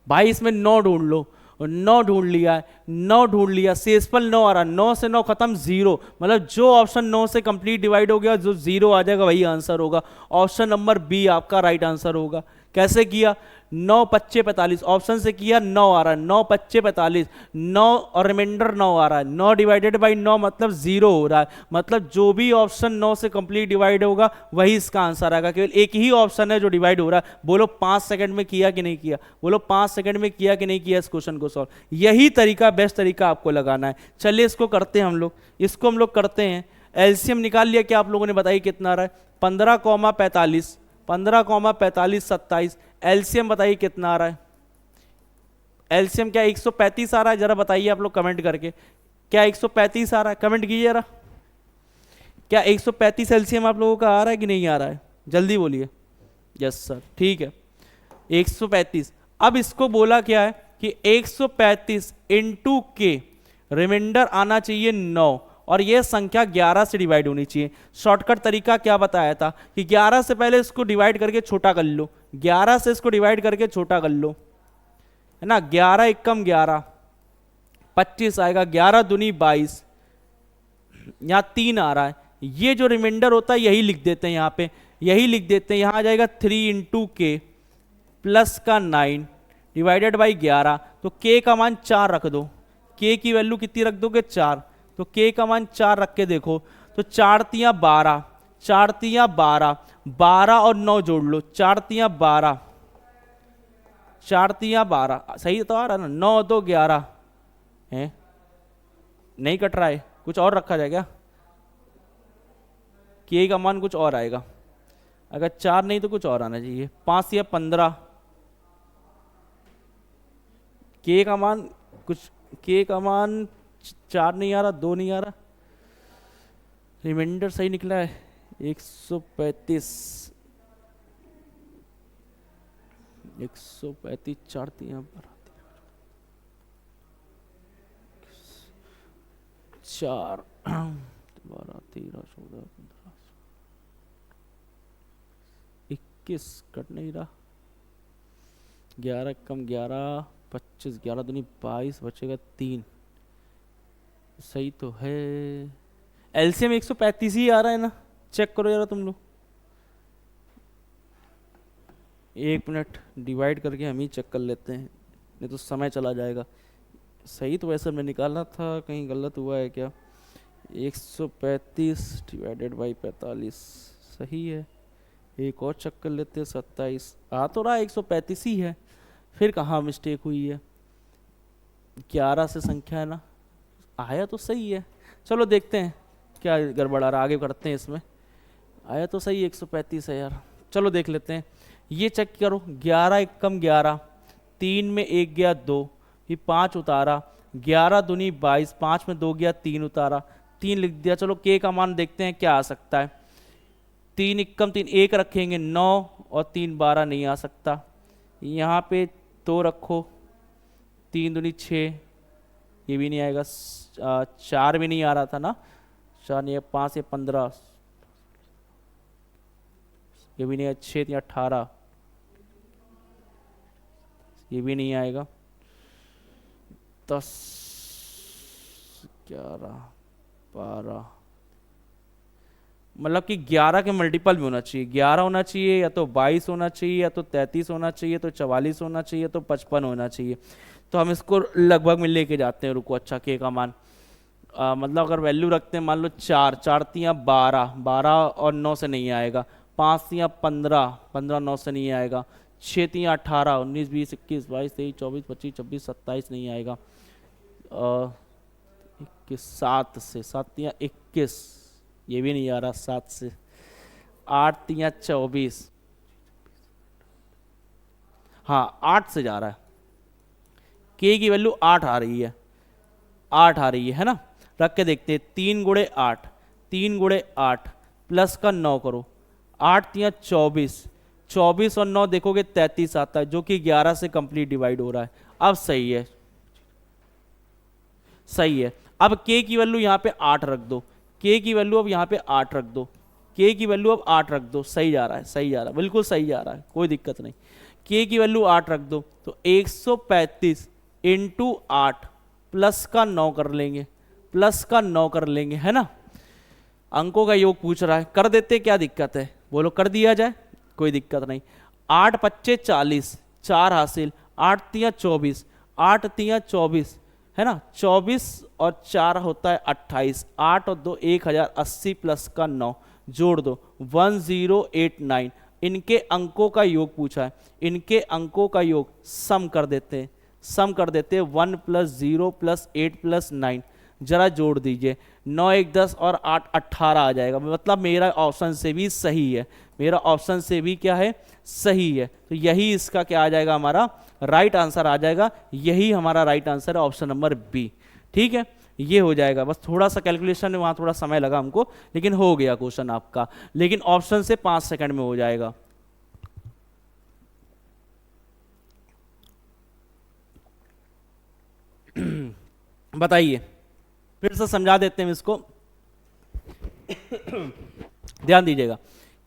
भाई इसमें 9 ढूंढ लो, 9 ढूंढ लिया है, 9 ढूंढ लिया, शेषफल 9 आ रहा, 9 से 9 खत्म, 0। मतलब जो ऑप्शन 9 से कंप्लीट डिवाइड हो गया, जो 0 आ जाएगा वही आंसर होगा। ऑप्शन नंबर बी आपका राइट आंसर होगा। कैसे किया? 9 25 45, ऑप्शन से किया, 9 आ रहा है, 9 25 45, 9 और रिमाइंडर 9 आ रहा है, 9 डिवाइडेड बाई 9 मतलब 0 हो रहा है। मतलब जो भी ऑप्शन 9 से कंप्लीट डिवाइड होगा वही इसका आंसर आएगा। केवल एक ही ऑप्शन है जो डिवाइड हो रहा है। बोलो 5 सेकंड में किया कि नहीं किया? बोलो 5 सेकंड में किया कि नहीं किया इस क्वेश्चन को सॉल्व? यही तरीका, बेस्ट तरीका आपको लगाना है। चलिए इसको करते हैं हम लोग, इसको हम लोग करते हैं। एलसीएम निकाल लिया क्या आप लोगों ने? बताइए कितना आ रहा है? 15, 45, 15, 45, 27। एलसीएम बताइए कितना आ रहा है? एलसीएम क्या 135 आ रहा है? जरा बताइए आप लोग कमेंट करके, क्या 135 आ रहा है? कमेंट कीजिए जरा, क्या 135 एलसीएम आप लोगों का आ रहा है कि नहीं आ रहा है? जल्दी बोलिए। यस सर, ठीक है, 135। अब इसको बोला क्या है कि 135 इंटू के, रिमाइंडर आना चाहिए 9 और यह संख्या 11 से डिवाइड होनी चाहिए। शॉर्टकट तरीका क्या बताया था कि 11 से पहले इसको डिवाइड करके छोटा कर लो, 11 से इसको डिवाइड करके छोटा कर लो, है ना। 11 एकम 11, 25 आएगा, 11 दूनी 22, यहां 3 आ रहा है। ये जो रिमाइंडर होता है यही लिख देते हैं यहाँ पे, यही लिख देते हैं। यहां आ जाएगा 3 इंटू के प्लस का 9 डिवाइडेड बाई 11। तो के का मान 4 रख दो, के की वैल्यू कितनी रख दोगे? 4। तो के का मान 4 रख के देखो, तो 4 तियां 12, 4 तियां 12, 12 और 9 जोड़ लो, 4 तियां 12, 4 तियां 12, सही तो आ रहा ना? 9 2 11 है, नहीं कट रहा है, कुछ और रखा जाए क्या? के का मान कुछ और आएगा, अगर 4 नहीं तो कुछ और आना चाहिए। 5 या 15, के का मान कुछ, के का मान 4 नहीं आ रहा, 2 नहीं आ रहा, रिमाइंडर सही निकला है 135, 135 4 तियां 4 12 13 14 15 21 कट नहीं रहा, 11 कम 11 25, 11 दूनी 22, बचेगा 3, सही तो है। एलसीएम 135 ही आ रहा है ना? चेक करो जरा तुम लोग, 1 मिनट डिवाइड करके हम ही चेक कर लेते हैं, नहीं तो समय चला जाएगा। सही तो वैसे मैं निकाला था, कहीं गलत हुआ है क्या? 135 डिवाइडेड बाई 45 सही है, एक और चेक कर लेते हैं। 27 आ तो रहा 135 ही है, फिर कहाँ मिस्टेक हुई है। 11 से संख्या है ना, आया तो सही है। चलो देखते हैं क्या गड़बड़ आ रहा, आगे करते हैं इसमें। आया तो सही 135 है यार, चलो देख लेते हैं। ये चेक करो, 11 एक कम 11, 3 में 1 गया 2, ये 5 उतारा, 11 दूनी 22, 5 में 2 गया 3 उतारा, 3 लिख दिया। चलो के का मान देखते हैं क्या आ सकता है। 3 एक कम 3, 1 रखेंगे 9 और 3 12 नहीं आ सकता। यहाँ पे 2 रखो, 3 दूनी 6, ये भी नहीं आएगा। 4 भी नहीं आ रहा था ना, 4 नहीं है, 5 या 15, ये भी नहीं है। 6 या 18, ये भी नहीं आएगा। 10 11 12, मतलब कि 11 के मल्टीपल में होना चाहिए। 11 होना चाहिए, या तो 22 होना चाहिए, या तो 33 होना चाहिए, तो 44 होना चाहिए, तो 55 होना चाहिए। तो हम इसको लगभग में लेके जाते हैं। रुको, अच्छा के का मान मतलब अगर वैल्यू रखते हैं, मान लो 4, 4 तियाँ 12, 12 और 9 से नहीं आएगा। 5 तियाँ 15, 15 9 से नहीं आएगा। 6 तियाँ 18, 19 20 21 22 23 24 25 26 27 नहीं आएगा। 21 7 से, 7 तियाँ 21, ये भी नहीं आ रहा। 7 से 8 तियाँ 24, हाँ 8 से जा रहा है। के की वैल्यू 8 आ रही है, 8 आ रही है ना। रख के देखते हैं। 3 गुणे 8, 3 गुणे 8 प्लस का 9 करो, 8 तियाँ 24, 24 और 9 देखोगे 33 आता है, जो कि 11 से कंप्लीट डिवाइड हो रहा है। अब सही है, सही है। अब के की वैल्यू यहाँ पे 8 रख दो, के की वैल्यू अब यहाँ पे 8 रख दो, के की वैल्यू अब 8 रख दो। सही जा रहा है, सही जा रहा है, बिल्कुल सही जा रहा है, कोई दिक्कत नहीं। के की वैल्यू 8 रख दो, तो 135 इंटू 8 प्लस का 9 कर लेंगे, प्लस का 9 कर लेंगे, है ना। अंकों का योग पूछ रहा है, कर देते, क्या दिक्कत है, बोलो कर दिया जाए, कोई दिक्कत नहीं। 8 25 40, 4 हासिल, 8 तियाँ 24, 8 तियाँ 24, है ना। 24 और 4 होता है 28, 8 और 2 1080 प्लस का 9 जोड़ दो 1089। इनके अंकों का योग पूछा है, इनके अंकों का योग सम कर देते हैं, सम कर देते हैं। 1 + 0 + 8 + 9, जरा जोड़ दीजिए। 9 1 10 और 8 18 आ जाएगा। मतलब मेरा ऑप्शन से भी सही है, मेरा ऑप्शन से भी क्या है, सही है। तो यही इसका क्या आ जाएगा, हमारा राइट आंसर आ जाएगा। यही हमारा राइट आंसर है, ऑप्शन नंबर बी। ठीक है, ये हो जाएगा। बस थोड़ा सा कैलकुलेशन में वहाँ थोड़ा समय लगा हमको, लेकिन हो गया क्वेश्चन आपका। लेकिन ऑप्शन से 5 सेकंड में हो जाएगा। बताइए, फिर से समझा देते हैं इसको। ध्यान दीजिएगा,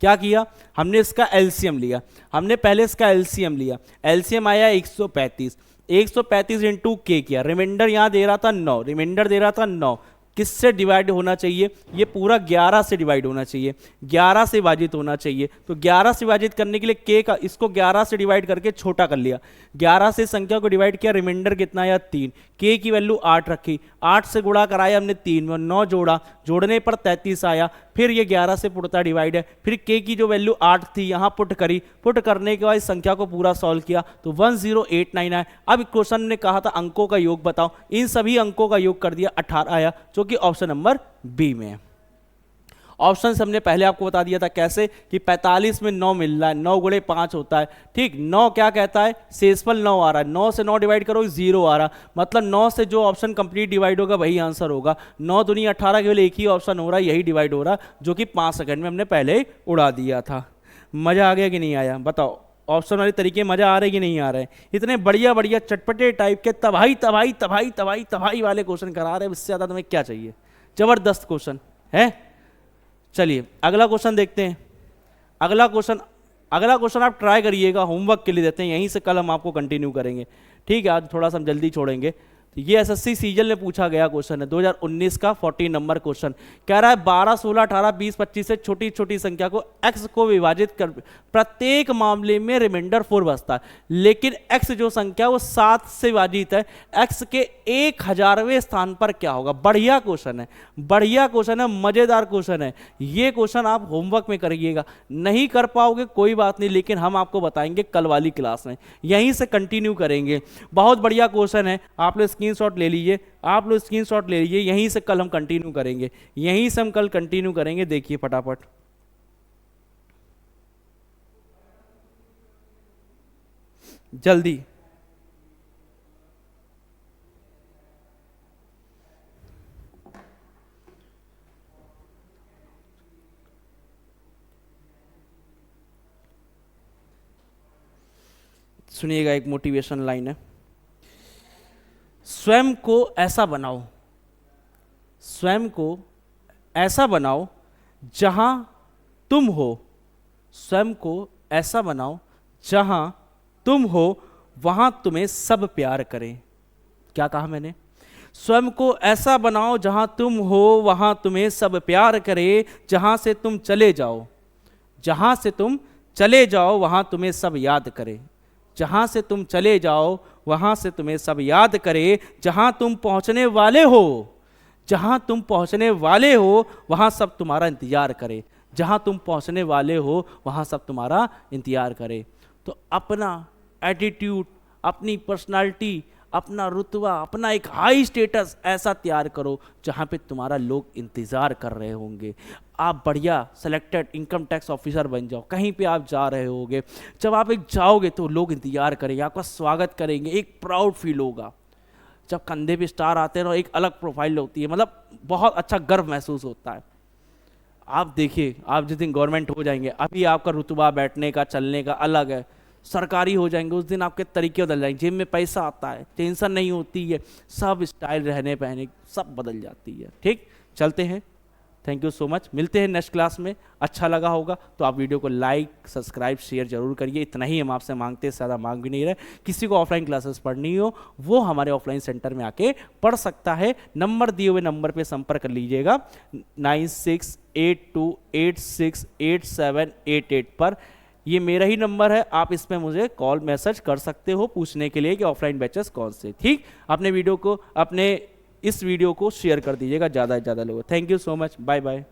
क्या किया हमने, इसका एलसीएम लिया। हमने पहले इसका एलसीएम लिया, एलसीएम आया 135, 135 इंटू के किया। रिमाइंडर यहां दे रहा था 9, रिमाइंडर दे रहा था 9, किससे डिवाइड होना चाहिए, ये पूरा 11 से डिवाइड होना चाहिए, 11 से विभाजित होना चाहिए। तो 11 से विभाजित करने के लिए के का, इसको 11 से डिवाइड करके छोटा कर लिया, 11 से संख्या को डिवाइड किया, रिमाइंडर कितना आया 3, के की वैल्यू 8 रखी, 8 से गुणा कराया हमने 3 में, 9 जोड़ा, जोड़ने पर 33 आया। फिर ये 11 से पुटता डिवाइड है, फिर के की जो वैल्यू 8 थी यहाँ पुट करी, पुट करने के बाद इस संख्या को पूरा सॉल्व किया तो 1089 आया। अब क्वेश्चन ने कहा था अंकों का योग बताओ, इन सभी अंकों का योग कर दिया, 18 आया, जो कि ऑप्शन नंबर बी में है। ऑप्शन हमने पहले आपको बता दिया था कैसे, कि 45 में 9 मिल रहा है, 9 गुणे 5 होता है। ठीक, 9 क्या कहता है, शेषफल 9 आ रहा है, 9 से 9 डिवाइड करो 0 आ रहा, मतलब 9 से जो ऑप्शन कंप्लीट डिवाइड होगा वही आंसर होगा। 9 दूनी 18, केवल एक ही ऑप्शन हो रहा है, यही डिवाइड हो रहा, जो कि 5 सेकंड में हमने पहले ही उड़ा दिया था। मजा आ गया कि नहीं आया, बताओ। ऑप्शन वाले तरीके मजा आ रहे कि नहीं आ रहे, इतने बढ़िया बढ़िया चटपटे टाइप के तबाही तबाही तबाही तबाही तबाही वाले क्वेश्चन करा रहे हैं, इससे ज्यादा तुम्हें क्या चाहिए। जबरदस्त क्वेश्चन है। चलिए अगला क्वेश्चन देखते हैं। अगला क्वेश्चन आप ट्राई करिएगा, होमवर्क के लिए देते हैं, यहीं से कल हम आपको कंटिन्यू करेंगे। ठीक है, आज थोड़ा सा हम जल्दी छोड़ेंगे, तो ये एसएससी सीजल में पूछा गया क्वेश्चन है, 2019 का 14 नंबर क्वेश्चन। कह रहा है 12, 16, 18, 20, 25 से छोटी छोटी संख्या को x को विभाजित कर प्रत्येक मामले में रिमाइंडर 4 बचता है, लेकिन x जो संख्या वो 7 से विभाजित है, x के 1000वें स्थान पर क्या होगा। बढ़िया क्वेश्चन है, बढ़िया क्वेश्चन है, मजेदार क्वेश्चन है। ये क्वेश्चन आप होमवर्क में करिएगा, नहीं कर पाओगे कोई बात नहीं, लेकिन हम आपको बताएंगे कल वाली क्लास में, यहीं से कंटिन्यू करेंगे। बहुत बढ़िया क्वेश्चन है, आप लोग स्क्रीनशॉट ले लीजिए, आप लोग स्क्रीनशॉट ले लीजिए, यहीं से कल हम कंटिन्यू करेंगे, यहीं से हम कल कंटिन्यू करेंगे। देखिए फटाफट, जल्दी। सुनिएगा, एक मोटिवेशन लाइन है, स्वयं को ऐसा बनाओ, स्वयं को ऐसा बनाओ जहां तुम हो, स्वयं को ऐसा बनाओ जहां तुम हो वहां तुम्हें सब प्यार करें। क्या कहा मैंने? स्वयं को ऐसा बनाओ जहां तुम हो वहां तुम्हें सब प्यार करे, जहां से तुम चले जाओ, जहां से तुम चले जाओ वहां तुम्हें सब याद करे, जहां से तुम चले जाओ वहां से तुम्हें सब याद करे, जहां तुम पहुंचने वाले हो, जहां तुम पहुंचने वाले हो वहां सब तुम्हारा इंतजार करे, जहां तुम पहुंचने वाले हो वहां सब तुम्हारा इंतजार करे। तो अपना एटीट्यूड, अपनी पर्सनालिटी, अपना रुतबा, अपना एक हाई स्टेटस ऐसा तैयार करो जहाँ पे तुम्हारा लोग इंतज़ार कर रहे होंगे। आप बढ़िया सेलेक्टेड इनकम टैक्स ऑफिसर बन जाओ, कहीं पे आप जा रहे होगे, जब आप एक जाओगे तो लोग इंतज़ार करेंगे, आपका स्वागत करेंगे, एक प्राउड फील होगा। जब कंधे पे स्टार आते हैं ना, एक अलग प्रोफाइल होती है, मतलब बहुत अच्छा गर्व महसूस होता है। आप देखिए, आप जिस दिन गवर्नमेंट हो जाएंगे, अभी आपका रुतबा बैठने का चलने का अलग है, सरकारी हो जाएंगे उस दिन आपके तरीके बदल जाएंगे, जेब में पैसा आता है, टेंशन नहीं होती है, सब स्टाइल रहने पहने सब बदल जाती है। ठीक, चलते हैं, थैंक यू सो मच, मिलते हैं नेक्स्ट क्लास में। अच्छा लगा होगा तो आप वीडियो को लाइक सब्सक्राइब शेयर जरूर करिए, इतना ही हम आपसे मांगते हैं, ज़्यादा मांग भी नहीं रहे। किसी को ऑफलाइन क्लासेस पढ़नी हो वो हमारे ऑफलाइन सेंटर में आके पढ़ सकता है, नंबर दिए हुए नंबर पर संपर्क कर लीजिएगा 9682868788 पर, ये मेरा ही नंबर है, आप इसमें मुझे कॉल मैसेज कर सकते हो पूछने के लिए कि ऑफलाइन बैचेस कौन से। ठीक, अपने वीडियो को, अपने इस वीडियो को शेयर कर दीजिएगा ज़्यादा से ज़्यादा लोगों। Thank you so much, bye bye.